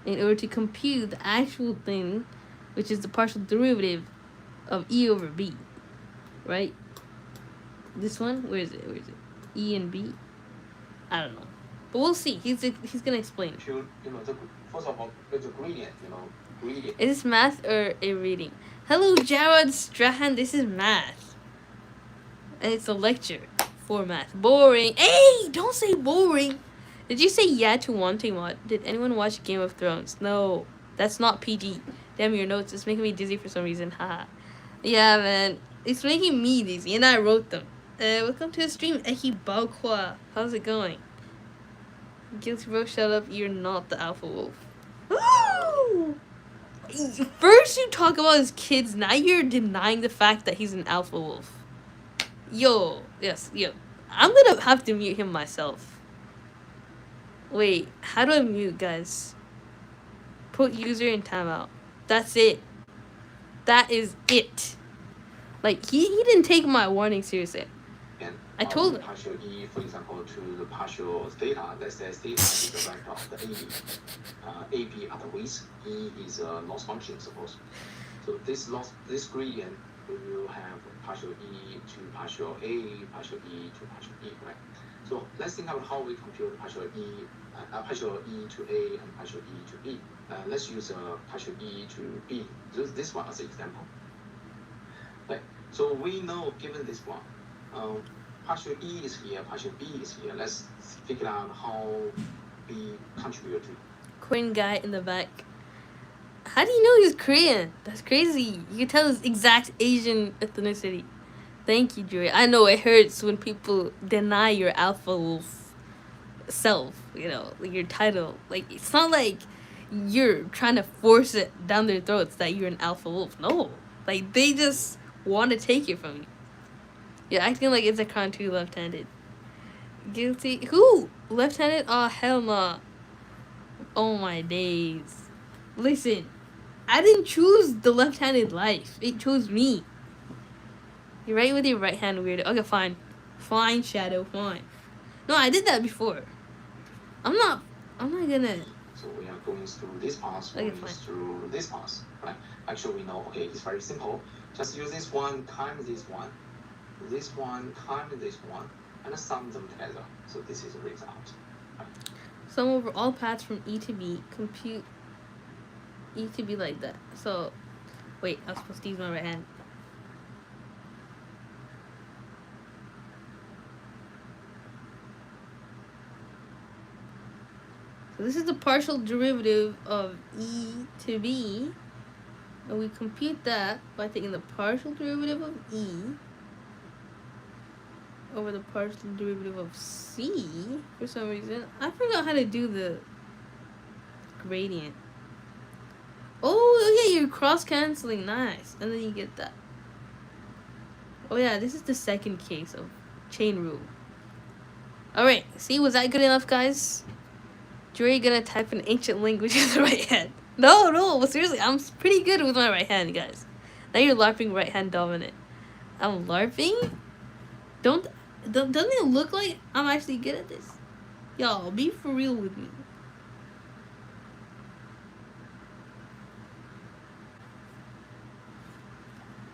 Speaker 1: in order to compute the actual thing, which is the partial derivative of e over b, right? This one, where is it? E and b? I don't know, but we'll see. He's gonna explain.
Speaker 2: First of all, it's a gradient, gradient.
Speaker 1: Is this math or a reading? Hello, Jared Strahan. This is math, and it's a lecture for math. Boring. Hey, don't say boring. Did you say yeah to wanting mod? Did anyone watch Game of Thrones? No, that's not PG. Damn your notes. It's making me dizzy for some reason. Haha. Yeah, man. It's making me dizzy, and I wrote them. Welcome to the stream, Eki Baokwa. How's it going? Guilty bro, shut up. You're not the alpha wolf. First you talk about his kids, now you're denying the fact that he's an alpha wolf. Yo. I'm gonna have to mute him myself. Wait, how do I mute, guys? Put user in timeout. That's it. That is it. Like, he didn't take my warning seriously.
Speaker 2: And
Speaker 1: I told him.
Speaker 2: partial E, for example, to the partial theta. Let's say theta is the vector of the AB. AB are the weights, E is a loss function, suppose. So this gradient, we will have partial E to partial A, partial E to partial E, right? So let's think about how we compute partial E to A and partial E to B. Let's use partial E to B. This one as an example. Right. So we know, given this one, partial E is here, partial B is here. Let's figure out how B contribute to.
Speaker 1: Korean guy in the back. How do you know he's Korean? That's crazy. You can tell his exact Asian ethnicity. Thank you, Joey. I know it hurts when people deny your alpha wolf self, you know, like your title. Like, it's not like you're trying to force it down their throats that you're an alpha wolf. No. Like, they just want to take it from you. You're acting like it's a contour left-handed. Guilty. Who? Left-handed? Oh, hell nah. Oh, my days. Listen, I didn't choose the left-handed life. It chose me. You're right with your right hand, weirdo. Okay, fine. Fine, Shadow, fine. No, I did that before. I'm not gonna...
Speaker 2: So we are going through this path,
Speaker 1: Okay,
Speaker 2: going
Speaker 1: fine.
Speaker 2: through this path, right? Actually, we know, okay, it's very simple. Just use this one times this one times this one, and sum them together. So this is the result. Right?
Speaker 1: Sum over all paths from E to B. Compute E to be like that. So, wait, I was supposed to use my right hand. So this is the partial derivative of E to B. And we compute that by taking the partial derivative of E over the partial derivative of C. For some reason, I forgot how to do the gradient. Oh, yeah, you're cross-canceling. Nice. And then you get that. Oh, yeah, this is the second case of chain rule. Alright, see, was that good enough, guys? Jory gonna type an ancient language with the right hand. No, but seriously, I'm pretty good with my right hand, guys. Now you're LARPing right hand dominant. I'm LARPing? Doesn't it look like I'm actually good at this? Y'all, be for real with me.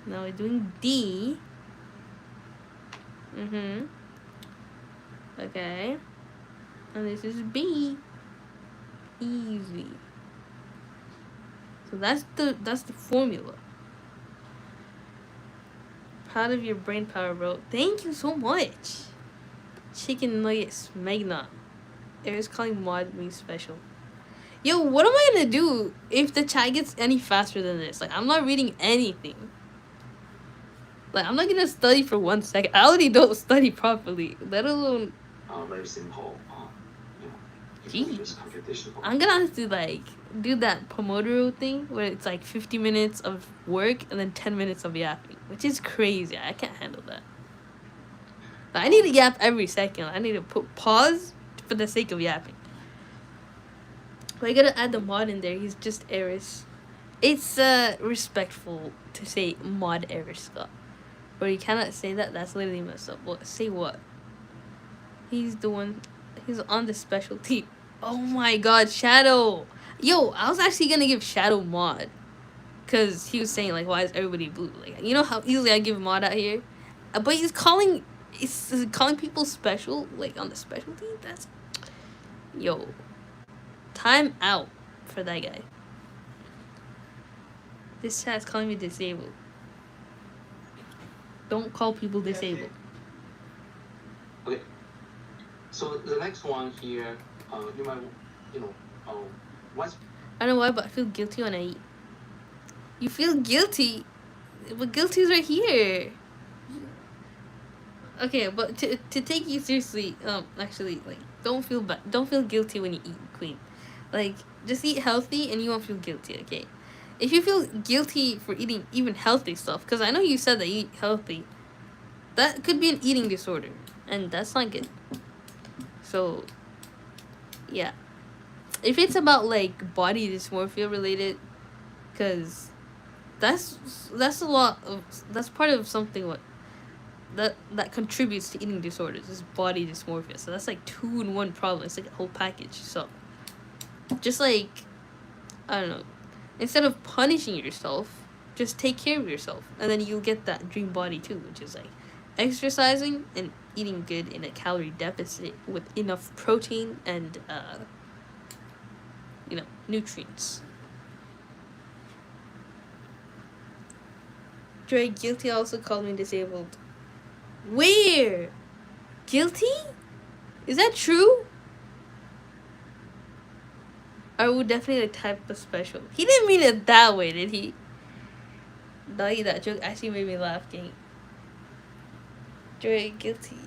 Speaker 1: Now we're doing D. Okay. And this is B. Easy. So that's the formula. Proud of your brain power, bro. Thank you so much. Chicken nuggets, Magna. It was calling mod me special. Yo, what am I gonna do if the chat gets any faster than this? Like, I'm not reading anything. Like, I'm not gonna study for 1 second. I already don't study properly, let alone...
Speaker 2: Very simple.
Speaker 1: Gee. I'm gonna have to, like, do that Pomodoro thing where it's like 50 minutes of work and then 10 minutes of yapping, which is crazy. I can't handle that. But I need to yap every second. I need to put pause for the sake of yapping. But I gotta add the mod in there. He's just Eris. It's respectful to say mod Eris, Scott. But you cannot say that. That's literally messed up. What? Say what? He's the one. He's on the special team. Oh my god, Shadow. Yo, I was actually gonna give Shadow mod. Because he was saying, like, why is everybody blue? Like, you know how easily I give mod out here? But he's calling people special, like, on the special team? That's... Yo. Time out for that guy. This chat's calling me disabled. Don't call people disabled.
Speaker 2: Okay. So the next one here, you might, what's...
Speaker 1: I don't know why, but I feel guilty when I eat. You feel guilty? But guilty's right here. Okay, but to take you seriously, actually, like, don't feel bad. Don't feel guilty when you eat, Queen. Like, just eat healthy and you won't feel guilty, okay? If you feel guilty for eating even healthy stuff, because I know you said that you eat healthy, that could be an eating disorder, and that's not good. So, yeah. If it's about, like, body dysmorphia related, because that's a lot of... That's part of something what... that contributes to eating disorders is body dysmorphia. So that's like 2-in-1 problem. It's like a whole package. So just like, I don't know, instead of punishing yourself, just take care of yourself, and then you'll get that dream body too, which is like exercising and eating good in a calorie deficit with enough protein and nutrients. Dre, guilty also called me disabled. Where? Guilty? Is that true? I would definitely type a special. He didn't mean it that way, did he? Doggy, that joke actually made me laugh, gang. Dre, guilty.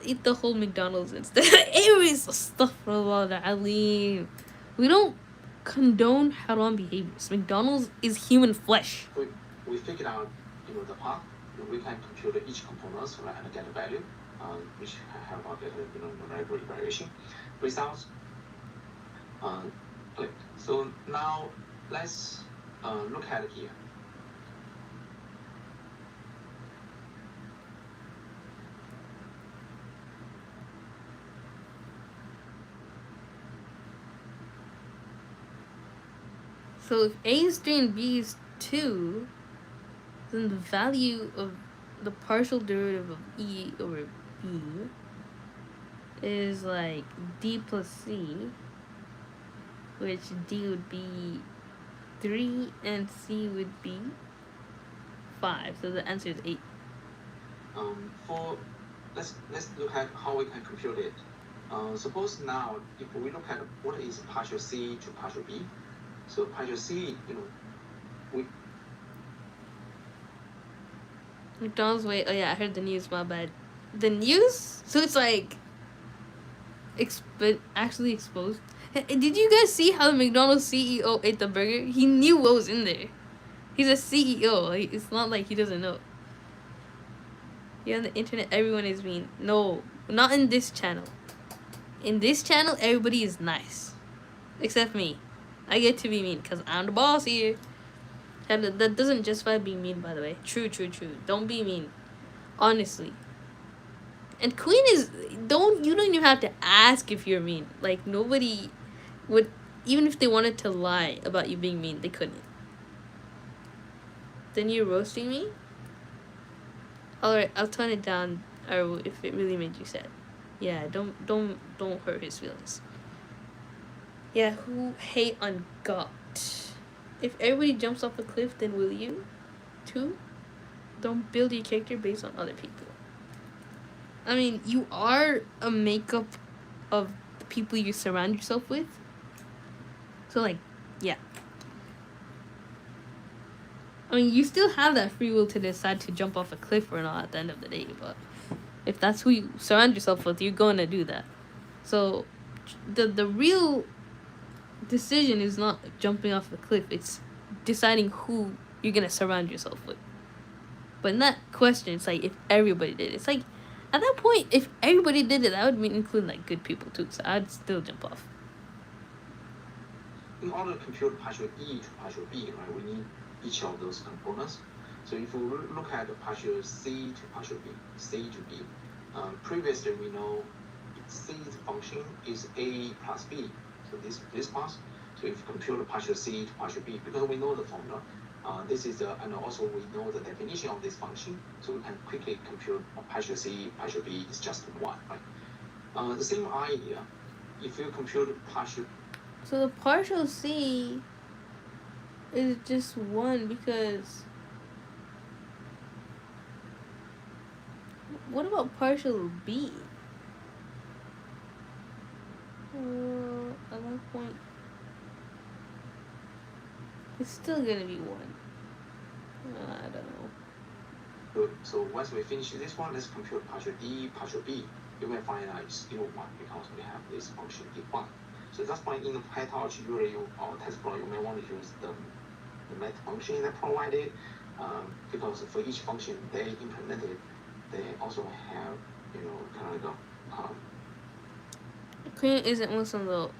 Speaker 1: Eat the whole McDonald's instead. Anyways, astaghfirullah. We don't condone haram behaviors. McDonald's is human flesh.
Speaker 2: We figured out, the path. We can compute each components, right, and get a value, which have a numerical variation results. Okay. So now let's look at it here.
Speaker 1: So if A is 3 and B is 2, then the value of the partial derivative of E over B is like D plus C, which D would be 3 and C would be 5. So the answer is 8.
Speaker 2: Let's look at how we can compute it. Suppose now if we look at what is partial C to partial B. So partial C, we
Speaker 1: McDonald's wait. Oh yeah, I heard the news. My bad. The news. So it's like, actually exposed. Did you guys see how the McDonald's CEO ate the burger? He knew what was in there. He's a CEO. It's not like he doesn't know. Yeah, on the internet, everyone is mean. No, not in this channel. In this channel, everybody is nice, except me. I get to be mean because I'm the boss here. And that doesn't justify being mean, by the way. True. Don't be mean. Honestly. And Queen is... you don't even have to ask if you're mean. Like, nobody would... Even if they wanted to lie about you being mean, they couldn't. Then you're roasting me? Alright, I'll tone it down if it really made you sad. Yeah, don't hurt his feelings. Yeah, who hate on God? If everybody jumps off a cliff, then will you? Too? Don't build your character based on other people. I mean, you are a makeup of the people you surround yourself with. So, like, yeah. I mean, you still have that free will to decide to jump off a cliff or not at the end of the day, but if that's who you surround yourself with, you're going to do that. So, the real decision is not jumping off a cliff. It's deciding who you're going to surround yourself with. But in that question, it's like, if everybody did it. It's like, at that point, if everybody did it, that would include, like, good people, too. So, I'd still jump off.
Speaker 2: In order to compute partial E to partial B, right, we need each of those components. So if we look at the partial C to partial B, C to B, previously we know C's function is A plus B. So this part. So if you compute the partial C to partial B, because we know the formula, and also we know the definition of this function, so we can quickly compute partial C, partial B is just 1, right? The same idea, if you compute partial...
Speaker 1: So the partial C is just 1 because... What about partial B? At that point, it's still gonna be 1. I don't know.
Speaker 2: Good. So once we finish this one, let's compute partial D, partial B. You will find that it's still 1 because we have this function D1. So that's why in the PyTorch, usually or TensorFlow, you may want to use the math function that provided, because for each function they implemented, they also have, kind of
Speaker 1: Queen isn't Muslim though.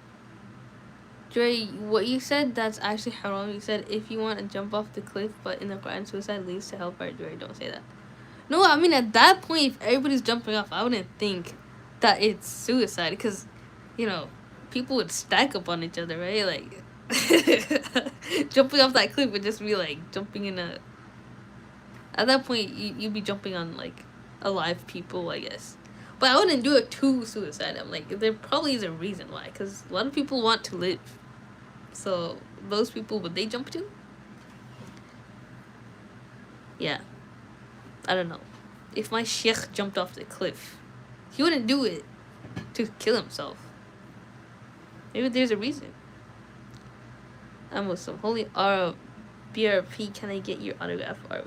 Speaker 1: Dre, what you said, that's actually haram. You said if you want to jump off the cliff, but in the Quran, suicide leads to hellfire. Dre, don't say that. No, I mean at that point, if everybody's jumping off, I wouldn't think that it's suicide because, you know, people would stack up on each other, right? Like jumping off that cliff would just be like jumping in a. At that point, you'd be jumping on like alive people, I guess. But I wouldn't do it to suicide. I'm like, there probably is a reason why, because a lot of people want to live. So those people, would they jump to? Yeah, I don't know. If my sheikh jumped off the cliff, he wouldn't do it to kill himself. Maybe there's a reason. I'm Muslim. Holy BRP, can I get your autograph? Or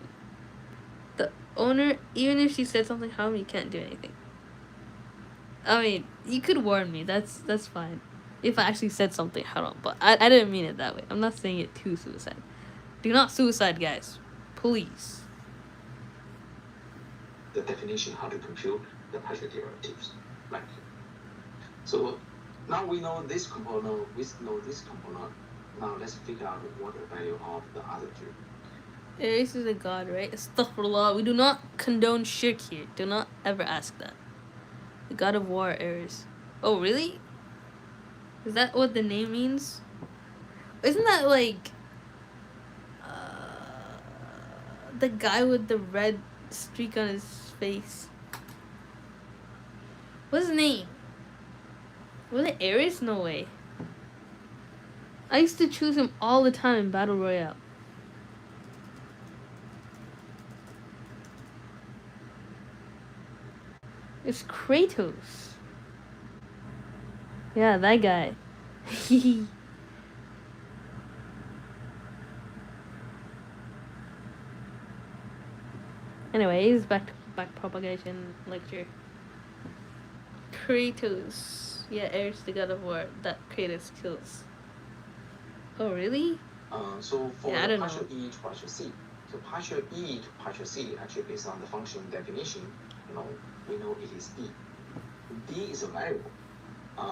Speaker 1: the owner, even if she said something harm, you can't do anything. I mean, you could warn me. That's fine. If I actually said something haram, but I didn't mean it that way. I'm not saying it to suicide. Do not suicide, guys. Please.
Speaker 2: The definition how to compute the partial derivatives. Like, so now we know this component, Now let's figure out what the value of the other two.
Speaker 1: Aries is a god, right? Astaghfirullah. We do not condone shirk here. Do not ever ask that. The god of war, Aries. Oh, really? Is that what the name means? Isn't that like the guy with the red streak on his face? What's his name? Was it Ares? No way. I used to choose him all the time in Battle Royale. It's Kratos. Yeah, that guy. Anyways, back to propagation lecture. Kratos. Yeah, Ares the god of war that Kratos kills. Oh, really?
Speaker 2: So for
Speaker 1: Yeah, I
Speaker 2: the
Speaker 1: don't
Speaker 2: partial
Speaker 1: know.
Speaker 2: E to partial C, so partial E to partial C actually based on the function definition, we know it is D. D is a variable.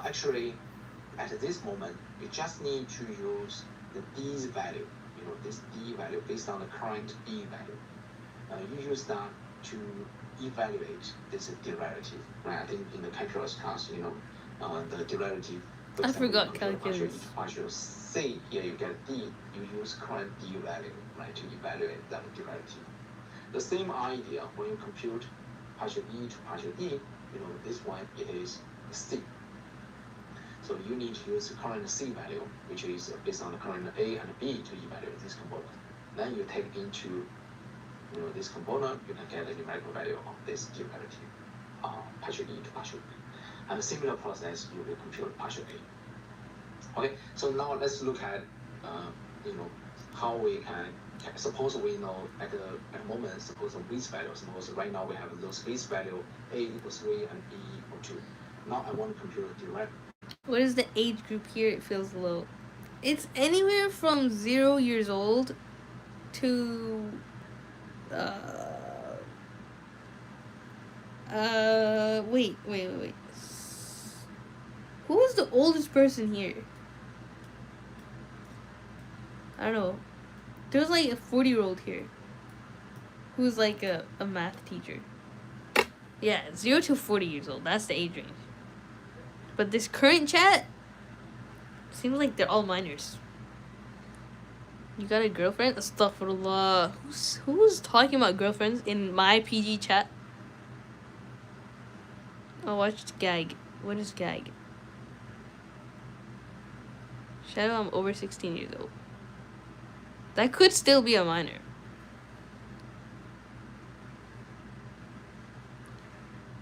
Speaker 2: Actually, at this moment, you just need to use the D's value, this D value based on the current B value. You use that to evaluate this derivative, right? I think in the calculus class, the derivative. For
Speaker 1: I
Speaker 2: example,
Speaker 1: forgot
Speaker 2: you compute partial E
Speaker 1: calculus.
Speaker 2: to partial C, here you get D, you use current D value, right, to evaluate that derivative. The same idea when you compute partial E to partial D, this one, it is C. So you need to use the current C value, which is based on the current A and B to evaluate this component. Then you take into this component, you can get the numerical value of this derivative, partial E to partial B. And a similar process, you will compute partial A. Okay, so now let's look at, how we can, suppose we know at the moment, suppose the base value, suppose right now we have those base value, A equals 3 and B equal 2. Now I want to compute the derivative.
Speaker 1: What is the age group here? It feels low. It's anywhere from 0 years old to wait. Who is the oldest person here? I don't know. There's like a 40-year-old here who's like a math teacher. Yeah, 0 to 40 years old. That's the age range. But this current chat seems like they're all minors. You got a girlfriend? Astaghfirullah. Who's talking about girlfriends in my PG chat? I watched Gag. What is Gag? Shadow, I'm over 16 years old. That could still be a minor.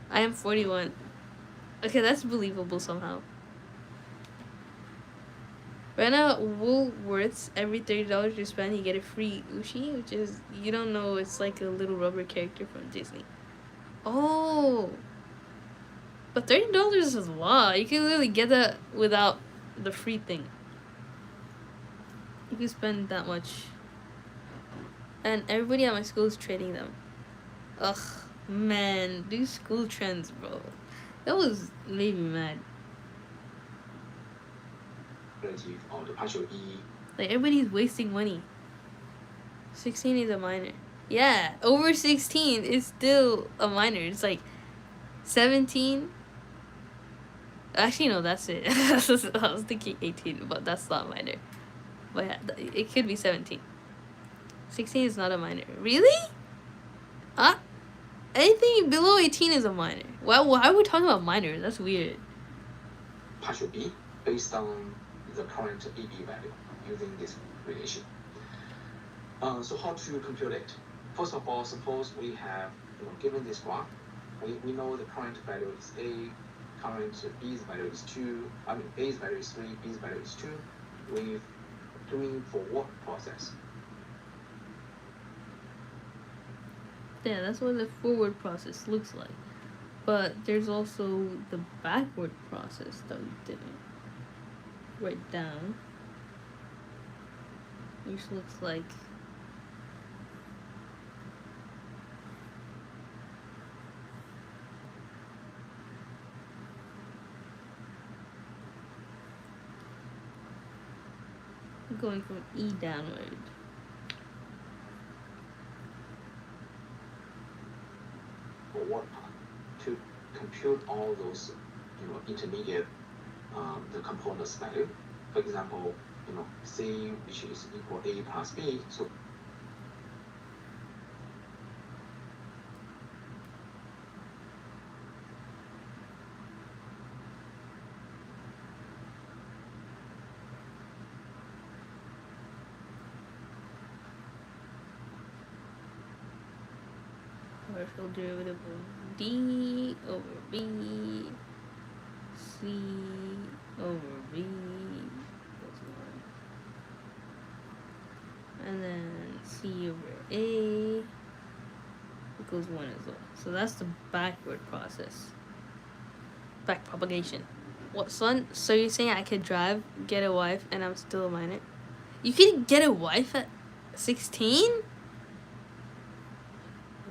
Speaker 1: I am 41. Okay, that's believable somehow. Right now at Woolworths, every $30 you spend, you get a free Ushi, which is, you don't know, it's like a little rubber character from Disney. Oh. But $30 is a lot. You can literally get that without the free thing. You can spend that much. And everybody at my school is trading them. Ugh, man. These school trends, bro. That made me mad.
Speaker 2: Of the partial E.
Speaker 1: Like, everybody's wasting money. 16 is a minor. Yeah, over 16 is still a minor. It's like 17. Actually, no, that's it. I was thinking 18, but that's not minor. But yeah, it could be 17. 16 is not a minor. Really? Uh, Anything below 18 is a minor. Why are we talking about minors? That's weird.
Speaker 2: Partial B based on the current AB value using this relation. So how to compute it? First of all, suppose we have, given this graph, we know the current value is A, current B's value is 2, A's value is 3, B's value is 2. We're doing forward process.
Speaker 1: Yeah, that's what the forward process looks like. But there's also the backward process that we didn't write down, which looks like going from E downward.
Speaker 2: Forward part to compute all those, intermediate the components value. For example, C which is equal A plus B. So
Speaker 1: Partial derivative of D over B, C over B equals 1. And then C over A equals 1 as well. So that's the backward process. Back propagation. What, son? So you're saying I could drive, get a wife, and I'm still a minor? You can get a wife at 16?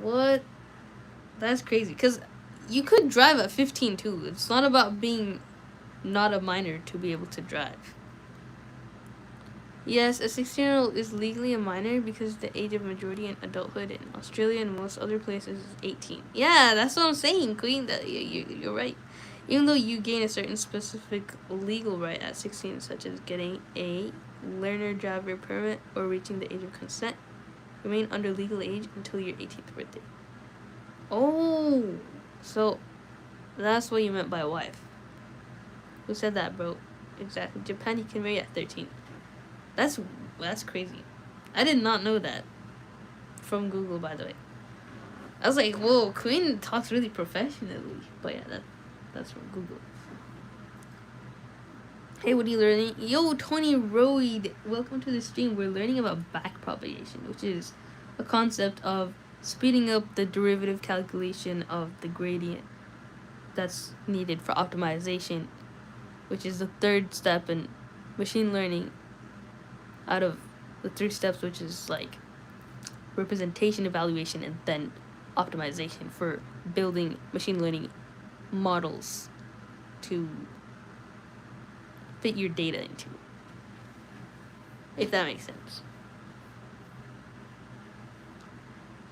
Speaker 1: What? That's crazy. Because you could drive at 15 too. It's not about being not a minor to be able to drive. Yes, a 16-year-old is legally a minor because the age of majority in adulthood in Australia and most other places is 18. Yeah, that's what I'm saying, Queen. That you're right. Even though you gain a certain specific legal right at 16, such as getting a learner driver permit or reaching the age of consent, remain under legal age until your 18th birthday. Oh, so that's what you meant by wife. Who said that, bro? Exactly. Japan, you can marry at 13. That's crazy. I did not know that. From Google, by the way. I was like, whoa, Queen talks really professionally. But yeah, that's from Google. Hey, what are you learning? Yo, Tony Royd, welcome to the stream. We're learning about back propagation, which is a concept of speeding up the derivative calculation of the gradient that's needed for optimization, which is the third step in machine learning out of the 3 steps, which is like representation, evaluation, and then optimization for building machine learning models to fit your data into, if that makes sense.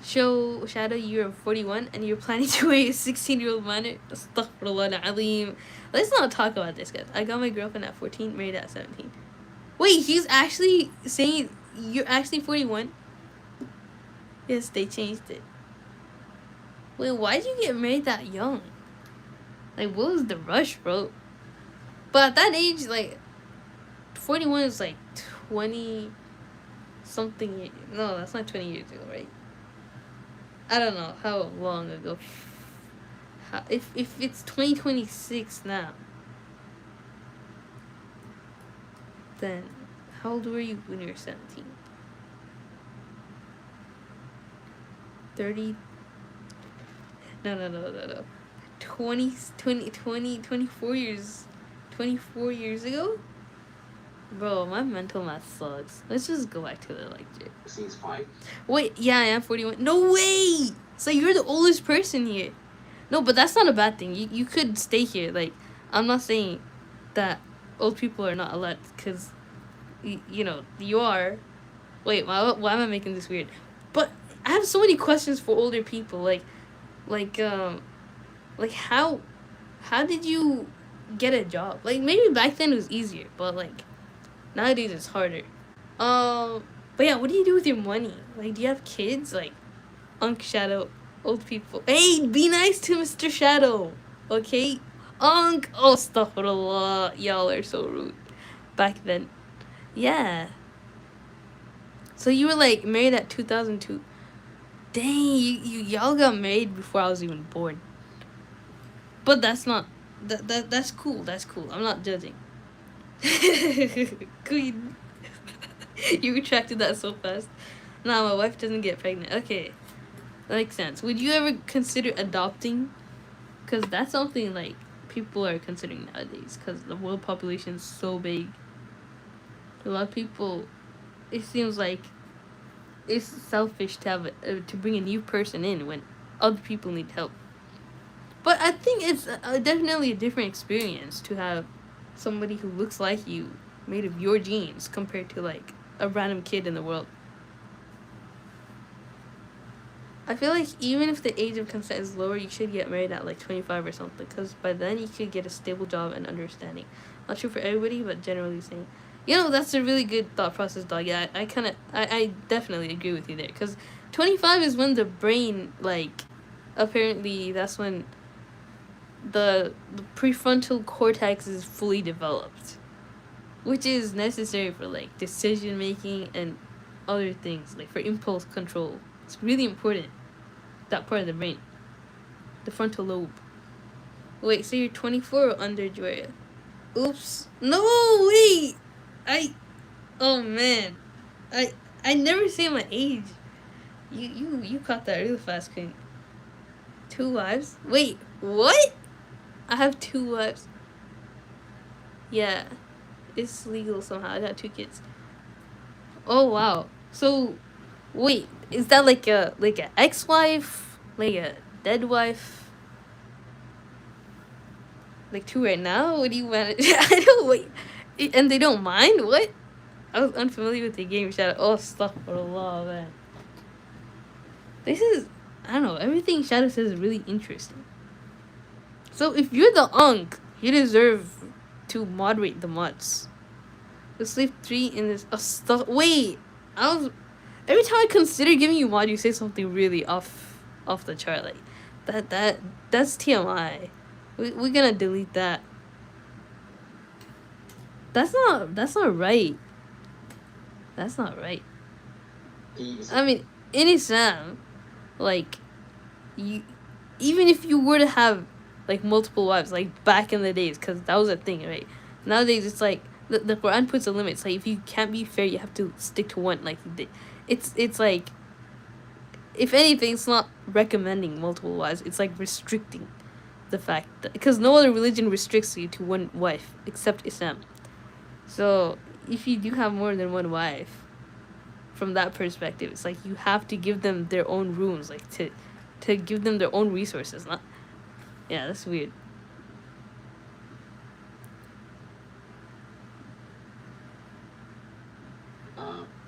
Speaker 1: Shadow, you're 41 and you're planning to marry a 16-year-old minor. Astaghfirullah al-azim. Let's not talk about this, guys. I got my girlfriend at 14, married at 17. Wait, he's actually saying you're actually 41? Yes, they changed it. Wait, why'd you get married that young? Like, what was the rush, bro? But at that age, like, 41 is like 20 something. No, that's not 20 years ago, right? I don't know how long ago. If it's 2026 now, then how old were you when you were 17? 30? No. 24 years. 24 years ago? Bro, my mental math sucks. Let's just go back to the lecture.
Speaker 2: Seems fine.
Speaker 1: Wait, yeah, I am 41. No way! So you're the oldest person here. No, but that's not a bad thing. You could stay here. Like, I'm not saying that old people are not allowed, because, you are. Wait, why am I making this weird? But I have so many questions for older people. Like like how did you get a job? Like maybe back then it was easier, but like nowadays it's harder. But yeah, what do you do with your money? Like, do you have kids? Like, Unc Shadow, old people. Hey, be nice to Mr. Shadow, okay? Unc. Oh, astaghfirullah. Y'all are so rude. Back then, yeah. So you were like married at 2002. Dang, y'all got married before I was even born. But that's not that's cool. That's cool. I'm not judging. Queen, you retracted that so fast. Nah, my wife doesn't get pregnant. Okay, that makes sense. Would you ever consider adopting? Because that's something like people are considering nowadays. Because the world population is so big. A lot of people. It seems like it's selfish to have to bring a new person in when other people need help. But I think it's definitely a different experience to have somebody who looks like you, made of your genes, compared to like a random kid in the world. I feel like even if the age of consent is lower, you should get married at like 25 or something, because by then you could get a stable job and understanding. Not true for everybody, but generally saying. You know, that's a really good thought process, dog. Yeah, I definitely agree with you there, because 25 is when the brain, like, apparently that's when the prefrontal cortex is fully developed, which is necessary for like decision making and other things, like for impulse control. It's really important, that part of the brain, the frontal lobe. Wait, so you're 24 or under, Joya? Oops. No, wait. I. Oh man. I. I never say my age. You caught that really fast, Queen. 2 wives? Wait, what? I have 2 wives. Yeah, it's legal somehow. I got 2 kids. Oh wow. So, wait, is that like a ex-wife, like a dead wife? Like 2 right now? What do you manage? I don't wait. And they don't mind? What? I was unfamiliar with the game. Shadow. Oh, astaghfirullah, man. This is, I don't know. Everything Shadow says is really interesting. So if you're the Unk, you deserve to moderate the mods. Let's leave 3 in this. Wait, I was. Every time I consider giving you mod, you say something really off the chart. Like that's TMI. We're gonna delete that. That's not right. That's not right. I mean, in Islam, like, you, even if you were to have like multiple wives, like back in the days, because that was a thing, right? Nowadays it's like the Quran puts a limit. It's like if you can't be fair, you have to stick to one. Like it's like, if anything, it's not recommending multiple wives. It's like restricting the fact that, because no other religion restricts you to one wife except Islam. So if you do have more than one wife, from that perspective, it's like you have to give them their own rooms, like to give them their own resources. Not, yeah, that's weird.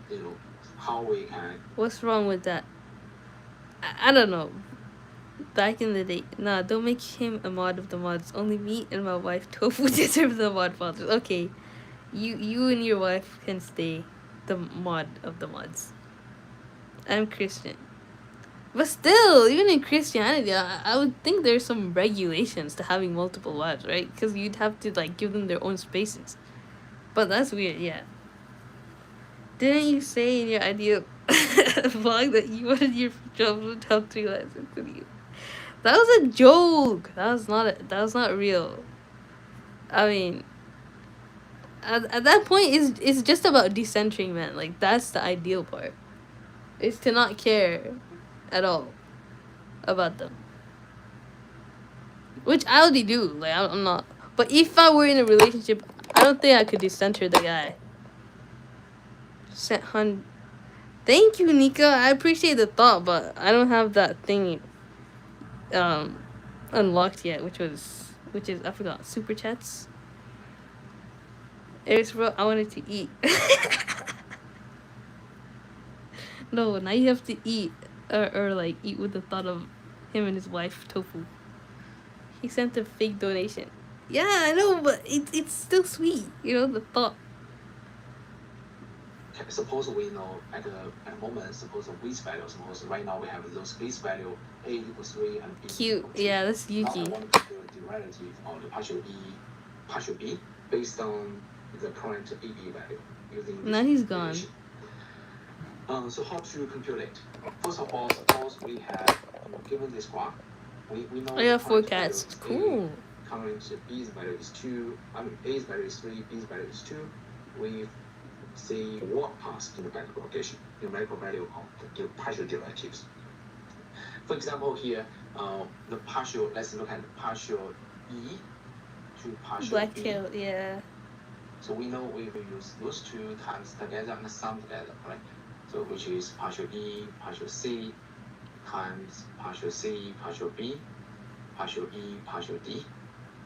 Speaker 2: You know, how we can.
Speaker 1: What's wrong with that? I don't know. Back in the day, nah, don't make him a mod of the mods. Only me and my wife Tofu deserve the mod fathers. Okay, you and your wife can stay the mod of the mods. I'm Christian. But still, even in Christianity, I would think there's some regulations to having multiple wives, right? Because you'd have to like give them their own spaces. But that's weird, yeah. Didn't you say in your idea vlog that you wanted your job to have 3 wives, including you? That was a joke. That was not real. I mean, at that point, it's just about decentering men. Like that's the ideal part. Is to not care at all about them. Which I already do. Like I'm not. But if I were in a relationship, I don't think I could decenter the guy. Thank you, Nika. I appreciate the thought, but I don't have that thing unlocked yet, which is, I forgot, super chats. Eris bro, I wanted to eat. No, now you have to eat. or like eat with the thought of him and his wife tofu. He sent a fake donation. Yeah, I know, but it's still sweet. You know the thought.
Speaker 2: Suppose we know at a moment, suppose the base value, suppose right now we have those base value a equals 3 and b
Speaker 1: Cute.
Speaker 2: equals 2.
Speaker 1: Yeah, that's
Speaker 2: Now I
Speaker 1: Yuki.
Speaker 2: want to compute the derivative of the partial partial b based on the current ab value using this
Speaker 1: Now he's gone.
Speaker 2: relation. So how to compute it? First of all, suppose we have given this graph, we know
Speaker 1: I got
Speaker 2: the
Speaker 1: four
Speaker 2: current value
Speaker 1: cats.
Speaker 2: is
Speaker 1: Cool.
Speaker 2: a, current b's value is 2, I mean a's value is 3, b's value is 2. We see what pass in the back propagation, numerical value of the partial derivatives. For example, here, the partial, let's look at the partial e to partial
Speaker 1: Black
Speaker 2: b.
Speaker 1: tail. Yeah.
Speaker 2: So we know we will use those two times together and sum together, right? So which is partial e, partial c times partial c, partial b, partial e, partial d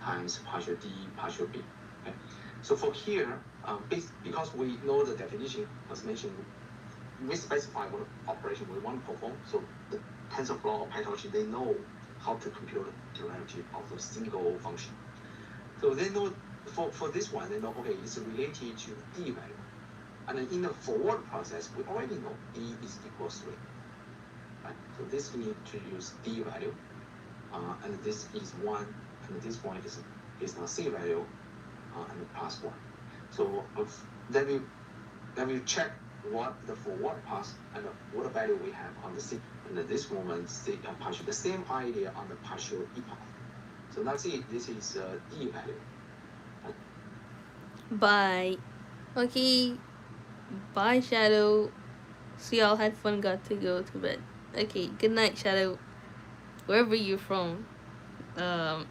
Speaker 2: times partial d, partial b. Okay? So for here, because we know the definition, as mentioned, we specify what operation we want to perform. So the TensorFlow or PyTorch, they know how to compute the derivative of the single function. So they know for this one, they know, okay, it's related to d value. And then in the forward process, we already know d is equal 3. Right? So this we need to use d value, and this is 1, and this one is the c value, and plus 1. So then we check what the forward pass and what value we have on the c. And at this moment, partial, the same idea on the partial e path. So that's it. This is d value.
Speaker 1: Bye. Okay. Bye, Shadow. See y'all had fun. Got to go to bed. Okay. Good night, Shadow. Wherever you're from. Um.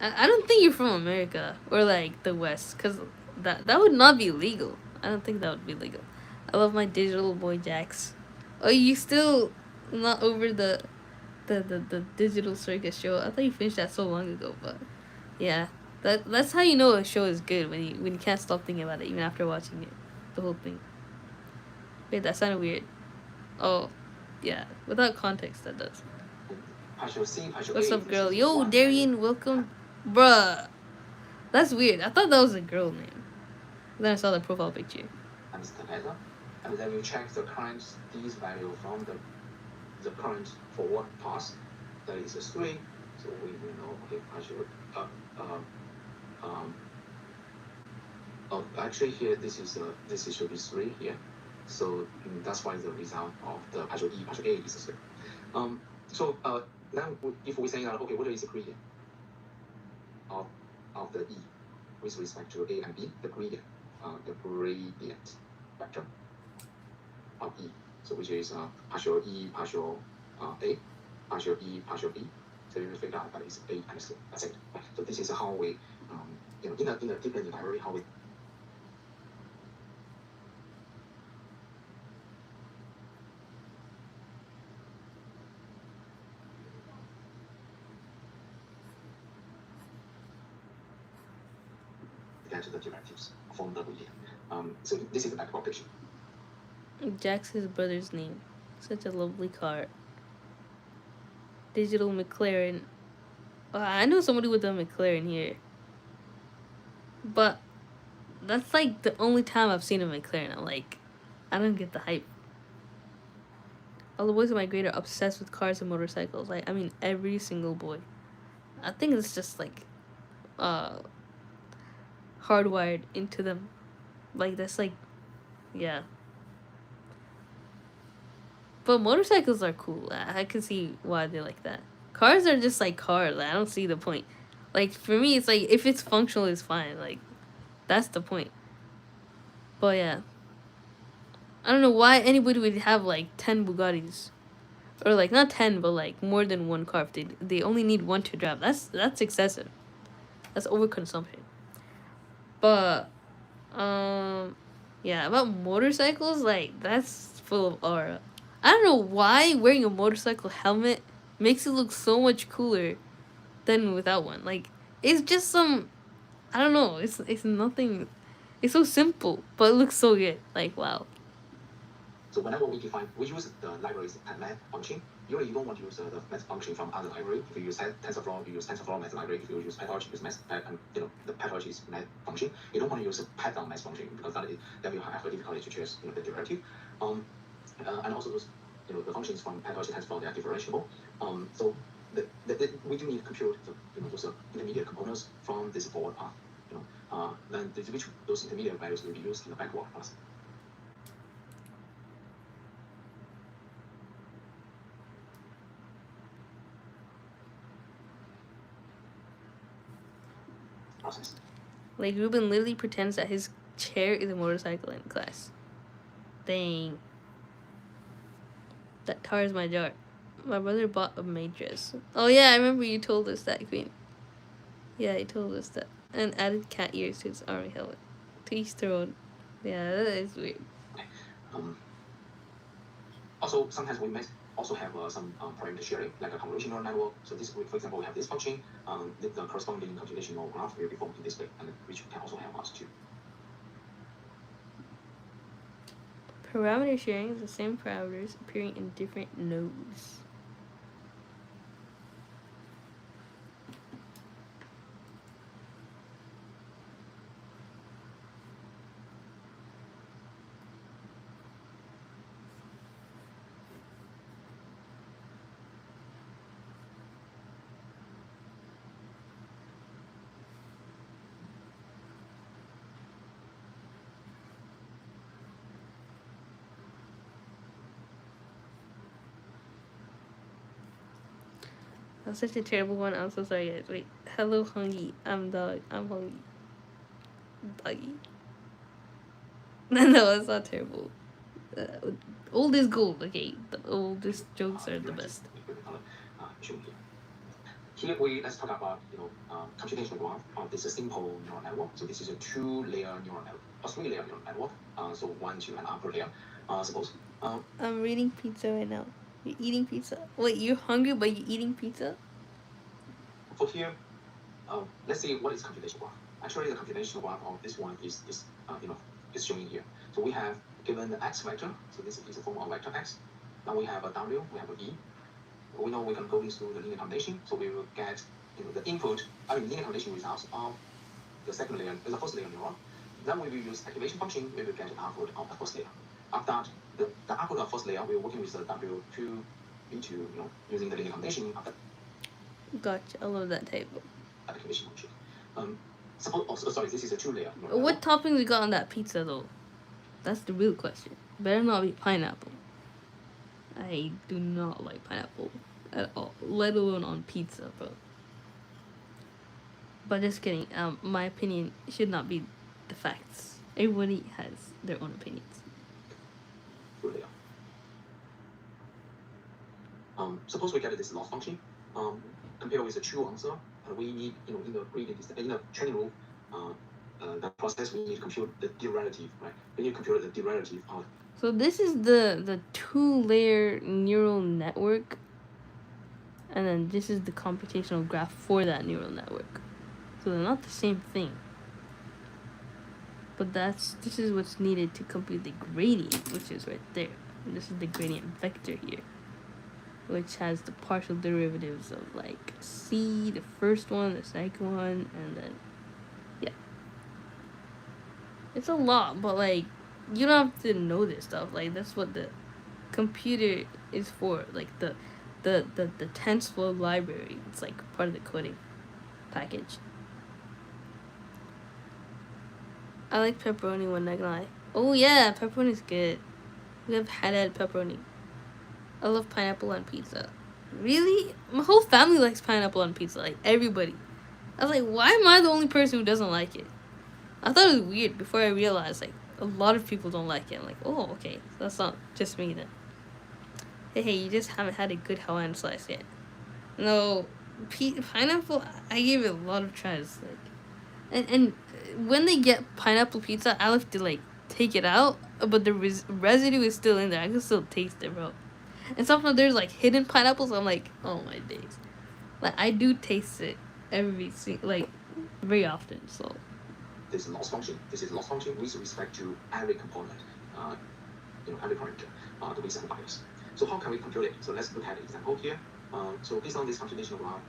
Speaker 1: I don't think you're from America or like the West, cause that would not be legal. I don't think that would be legal. I love my digital boy Jax. Oh, you still not over the digital circus show? I thought you finished that so long ago, but yeah, that's how you know a show is good when you can't stop thinking about it even after watching it, the whole thing. Wait, that sounded weird. Oh, yeah, without context that does.
Speaker 2: Partial c, partial
Speaker 1: What's
Speaker 2: a.
Speaker 1: up, girl? Yo, Darian, welcome, bruh. That's weird. I thought that was a girl name. Then I saw the profile picture.
Speaker 2: Times together, and then we check the current d's value from the current forward pass. That is a 3. So we will know, okay, partial. Oh, actually here this should be 3 here. So that's why the result of the partial e, partial a is 3. So now if we say that, okay, what is the gradient of the e with respect to a and b, the gradient vector of e, so which is partial e, partial a, partial e, partial b. So you will figure out that it's a and 3. That's it. So this is how we, in the deep learning library, how we get the derivatives from the gradient. So this is the back propagation.
Speaker 1: Jack's his brother's name. Such a lovely car. Digital McLaren. I know somebody with a McLaren here. But that's like the only time I've seen a McLaren. I'm like, I don't get the hype. All the boys in my grade are obsessed with cars and motorcycles. Like, I mean, every single boy. I think it's just like, uh, hardwired into them. Like, that's like, yeah. But motorcycles are cool. I can see why they like that. Cars are just like cars. I don't see the point. Like, for me, it's like, if it's functional, it's fine. Like, that's the point. But yeah. I don't know why anybody would have like 10 Bugattis. Or like, not 10, but like more than one car. If they only need one to drive. That's excessive. That's overconsumption. But, yeah, about motorcycles, like, that's full of aura. I don't know why wearing a motorcycle helmet makes it look so much cooler than without one. Like, it's just some, I don't know. It's nothing. It's so simple, but it looks so good. Like, wow.
Speaker 2: So whenever we define, we use the library's math function. Usually you don't want to use the math function from other library. If you use TensorFlow, you use TensorFlow math library. If you use PyTorch, use math, the PyTorch is math function. You don't want to use a Python math function because that will have a difficulty to choose the derivative. And also those, the functions from PyTorch TensorFlow, they are differentiable. So we do need to compute those intermediate components from this forward path. Then those intermediate values will be used in the backward path. Process.
Speaker 1: Like, Ruben literally pretends that his chair is a motorcycle in class. Dang. That tars my jar. My brother bought a mattress. Oh yeah, I remember you told us that, Queen. Yeah, he told us that. And added cat ears to his army helmet. To each their own. Yeah, that is weird.
Speaker 2: Also, sometimes we may also have some parameter sharing, like a convolution neural network. So this, for example, we have this function, the corresponding computational graph will be formed in this way, and which can also help us too.
Speaker 1: Parameter sharing is the same parameters appearing in different nodes. That was such a terrible one. I'm so sorry, guys. Wait. Hello, Hungry. I'm dog. I'm hungry. Doggy. No, it's not terrible. Old is gold, okay? The oldest jokes are the best.
Speaker 2: Here let's talk about computational graph of this simple neural network. So this is a 2-layer neural network, a 3-layer neural network. So one to an upper layer. Suppose.
Speaker 1: I'm reading pizza right now. You're eating pizza. Wait, you're hungry but you're eating pizza?
Speaker 2: For here, let's see what is computational graph. Actually, the computational graph of this one is showing here. So we have given the x vector. So this is a form of vector x. Now we have a w, we have a v. We know we can go into the linear combination. So we will get the input, linear combination results of the first layer neuron. Then we will use activation function. We will get the output of the first layer. After that, the output of first layer, we're working with the W2, V2, using the linear combination of the.
Speaker 1: Gotcha. I love that table.
Speaker 2: Activation function. Sorry, this is a 2-layer.
Speaker 1: What toppings we got on that pizza though? That's the real question. Better not be pineapple. I do not like pineapple at all, let alone on pizza, bro. But just kidding. My opinion should not be the facts. Everybody has their own opinions.
Speaker 2: Suppose we get this loss function. Compare with the true answer, we need, in the training rule, the process we need to compute the derivative, right? We need to compute the derivative of.
Speaker 1: So this is the 2-layer neural network, and then this is the computational graph for that neural network. So they're not the same thing. But this is what's needed to compute the gradient, which is right there. And this is the gradient vector here, which has the partial derivatives of like c, the first one, the second one, and then yeah. It's a lot, but like you don't have to know this stuff. Like that's what the computer is for. Like the TensorFlow library. It's like part of the coding package. I like pepperoni one, not gonna lie. Oh yeah, pepperoni's good. We have had pepperoni. I love pineapple on pizza. Really? My whole family likes pineapple on pizza. Like everybody. I was like, why am I the only person who doesn't like it? I thought it was weird before I realized like a lot of people don't like it. I'm like, oh okay, that's not just me then. Hey, you just haven't had a good Hawaiian slice yet. No, pineapple. I gave it a lot of tries. Like, and when they get pineapple pizza, I have to like take it out, but the residue is still in there. I can still taste it, bro. And sometimes there's like hidden pineapples. I'm like, oh my days. Like I do taste it very often. So
Speaker 2: this loss function. This is loss function with respect to every component. Every parameter. the width and bias. So how can we compute it? So let's look at an example here. So based on this computational graph,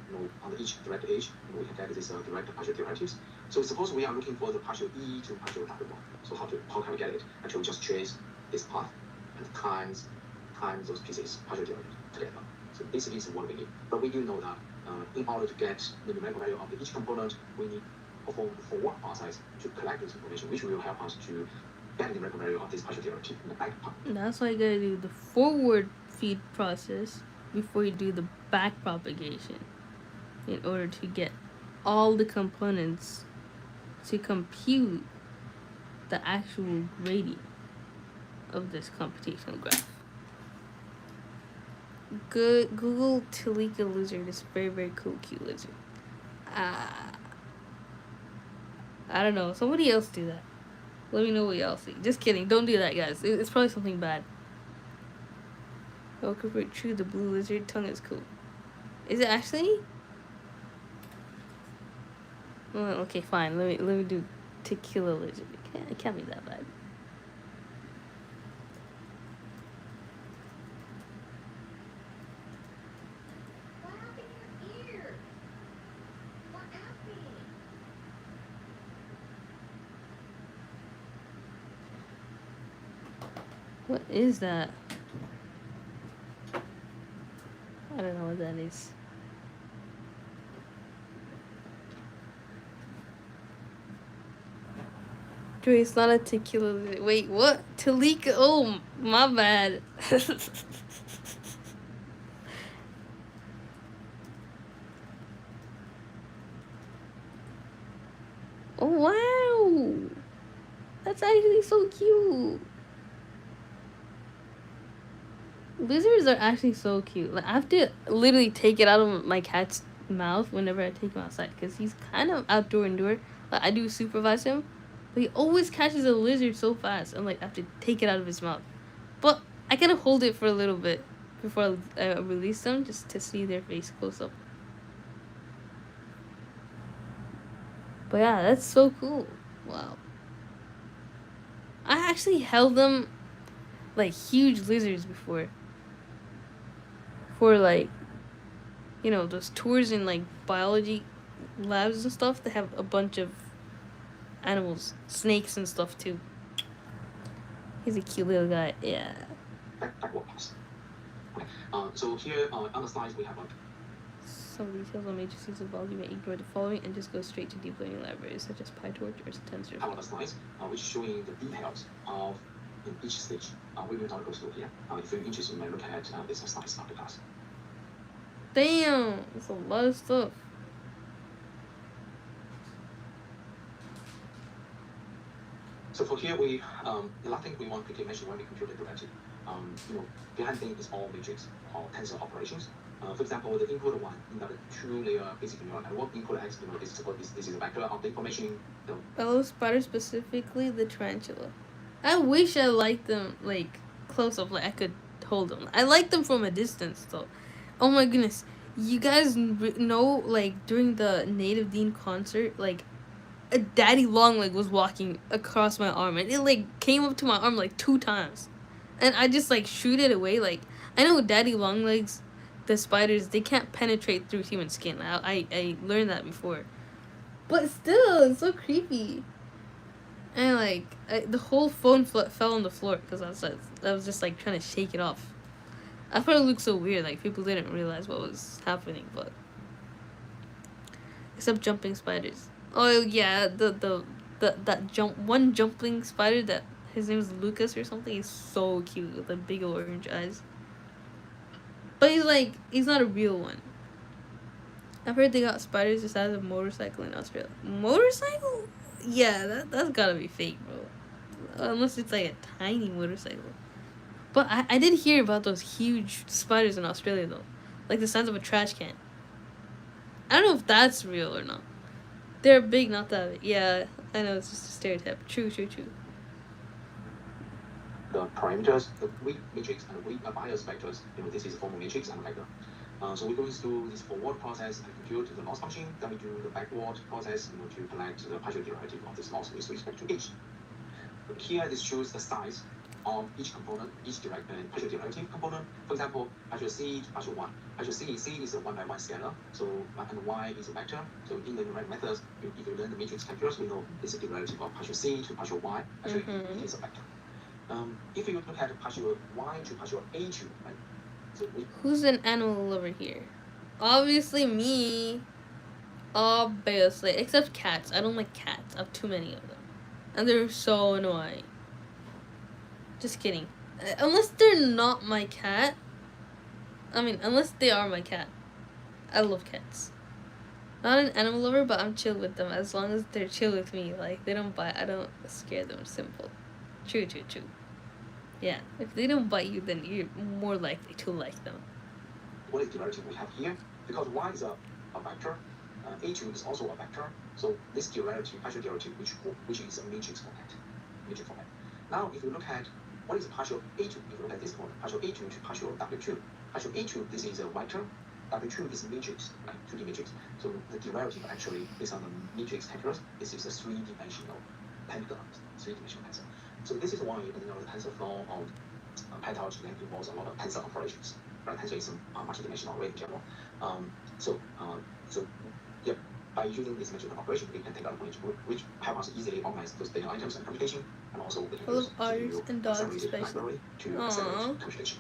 Speaker 2: on each direct edge, we can get this direct partial derivatives. So suppose we are looking for the partial E to partial W1. So how can we get it? Actually, we just trace this path and times those pieces partial derivative together. So basically, is what we need. But we do know that in order to get the numerical value of each component, we need perform the forward process to collect this information, which will help us to get the numerical value of this partial derivative in the back part.
Speaker 1: That's why you gotta do the forward feed process before you do the back propagation in order to get all the components to compute the actual gradient of this computational graph. Good Google Talika lizard. It's a very, very cool, cute lizard. I don't know. Somebody else do that. Let me know what y'all see. Just kidding. Don't do that, guys. It's probably something bad. Oh, convert true. The blue lizard tongue is cool. Is it actually? Well, okay, fine. Let me do tequila lizard. It can't be that bad. What is that? I don't know what that is. Dre, it's not a tequila. Wait, what? Talika. Oh, my bad. Oh, wow. That's actually so cute. Lizards are actually so cute. Like, I have to literally take it out of my cat's mouth whenever I take him outside because he's kind of outdoor indoor. Like, I do supervise him, but he always catches a lizard so fast. I'm like, I have to take it out of his mouth. But I gotta hold it for a little bit before I release them just to see their face close up. But yeah, that's so cool. Wow. I actually held them like huge lizards before. For like, those tours in like biology labs and stuff. They have a bunch of animals, snakes and stuff too. He's a cute little guy. Yeah.
Speaker 2: Backward pass. Okay. So here on the slides we have
Speaker 1: some details on matrices of volume and ignore the following and just go straight to deep learning libraries such as PyTorch or TensorFlow.
Speaker 2: Our slides, which showing the details of in each stage. We will not go through here. If you're interested, you may look at this slides after class.
Speaker 1: Damn, that's a lot of stuff.
Speaker 2: So for here, the last thing we want to mention when we compute the derivative, behind thing is all matrix or tensor operations. For example, the input one in the two-layer basic neural network, input X, this is a vector of the information.
Speaker 1: Fellow spider, specifically the tarantula. I wish I liked them like close up, like I could hold them. I like them from a distance though. Oh my goodness, you guys know like during the Native Dean concert, like a daddy longleg was walking across my arm and it like came up to my arm like 2 times, and I just like shoot it away. Like I know daddy longlegs, the spiders, they can't penetrate through human skin. I learned that before, but still it's so creepy. And like the whole phone fell on the floor because I was just like trying to shake it off. I thought it looked so weird. Like people didn't realize what was happening, but except jumping spiders. Oh yeah, that jumping spider that his name is Lucas or something. He's so cute with the big orange eyes. But he's not a real one. I've heard they got spiders the size of a motorcycle in Australia. Motorcycle? Yeah, that's gotta be fake, bro. Unless it's like a tiny motorcycle. But I did hear about those huge spiders in Australia though, like the size of a trash can. I don't know if that's real or not. They're big, not that big. Yeah, I know, it's just a stereotype. True.
Speaker 2: The parameters, the weak matrix and the weak bias vectors, this is a formal matrix and vector. So we're going to do this forward process and compute the loss function. Then we do the backward process, to collect the partial derivative of this loss with respect to each. Here, this shows the size on each component, each partial derivative component. For example, partial c to partial y. Partial c is a 1 by 1 scalar, so and y is a vector. So in the numeric methods, if you learn the matrix calculus, we know this is the derivative of partial c to partial y. Actually, it is a vector. If you look at partial y to partial a2, right? So
Speaker 1: who's an animal lover here? Obviously me. Obviously, except cats. I don't like cats. I have too many of them, and they're so annoying. Just kidding. Unless they're not my cat. I mean, unless they are my cat. I love cats. Not an animal lover, but I'm chill with them as long as they're chill with me. Like, they don't bite, I don't scare them. Simple. True. Yeah, if they don't bite you, then you're more likely to like them.
Speaker 2: What is the derivative we have here? Because y is a vector, a2 is also a vector. So this derivative, partial derivative, which is a matrix format. Now, if you look at what is partial a2, if you look at this one, partial a2 to partial w2. Partial a2, this is a vector. W2 is matrix, right? 2D matrix. So the derivative actually, based on the matrix calculus, this is a three-dimensional pentagon, three-dimensional tensor. So this is why the TensorFlow on PyTorch involves a lot of tensor operations. Right? Tensor is a multi-dimensional array in general. So yeah, by using this metric operation, we can take out which help us easily organize those data items and computation, and also we can use library to accelerate computation.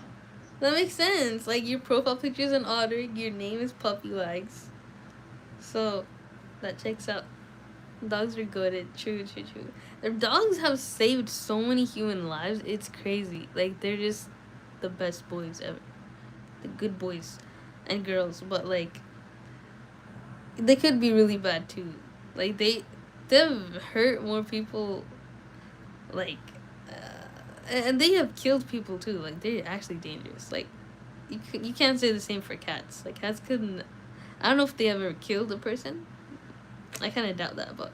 Speaker 1: That makes sense. Like, your profile picture is an otter, your name is Puppy Legs. So, that checks out. Dogs are good. True. Their dogs have saved so many human lives. It's crazy. Like, they're just the best boys ever. The good boys and girls. But, like, they could be really bad, too. Like, they've hurt more people, like, and they have killed people too. Like, they're actually dangerous. Like, you can't say the same for cats. Like, cats couldn't. I don't know if they ever killed a person. I kind of doubt that, but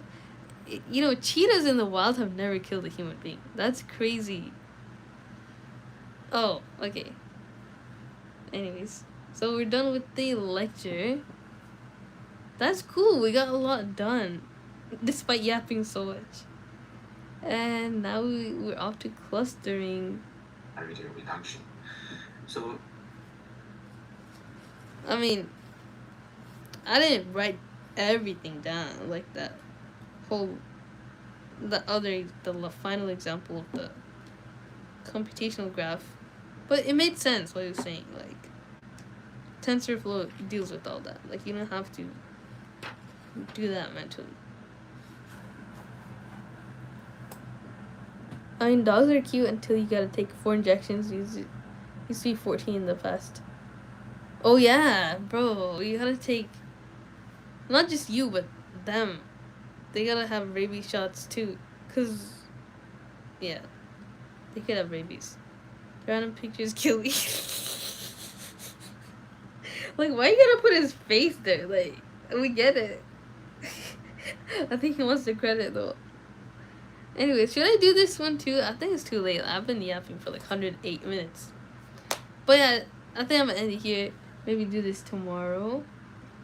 Speaker 1: cheetahs in the wild have never killed a human being. That's crazy. Oh, okay. Anyways, so we're done with the lecture. That's cool. We got a lot done, despite yapping so much. And now we're off to clustering.
Speaker 2: Reduction. So,
Speaker 1: I mean, I didn't write everything down like that. The final example of the computational graph, but it made sense what he was saying. Like, TensorFlow deals with all that. Like, you don't have to do that mentally. I mean, dogs are cute until you gotta take 4 injections. Used to be 14 in the past. Oh yeah, bro, you gotta take, not just you, but them. They gotta have rabies shots too, cause, yeah, they could have rabies. Random pictures kill me. Like, why you gotta put his face there? Like, we get it. I think he wants the credit though. Anyway, should I do this one too? I think it's too late. I've been yapping for like 108 minutes. But yeah, I think I'm gonna end it here. Maybe do this tomorrow.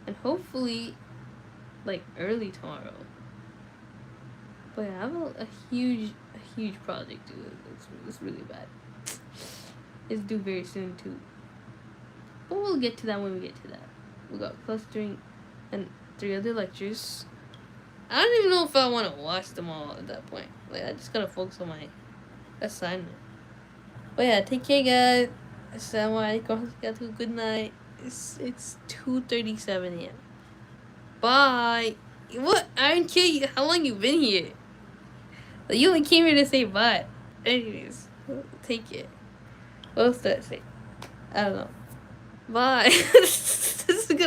Speaker 1: And hopefully, like, early tomorrow. But yeah, I have a huge project to do. It's really bad. It's due very soon too. But we'll get to that when we get to that. We got clustering and 3 other lectures. I don't even know if I want to watch them all at that point. Like, I just gotta focus on my assignment. But yeah, take care, guys. Assalamualaikum. Good night. It's 2:37 a.m. Bye. What? I didn't kill you. How long you been here? Like, you only came here to say bye. Anyways, take care. What else did I say? I don't know. Bye.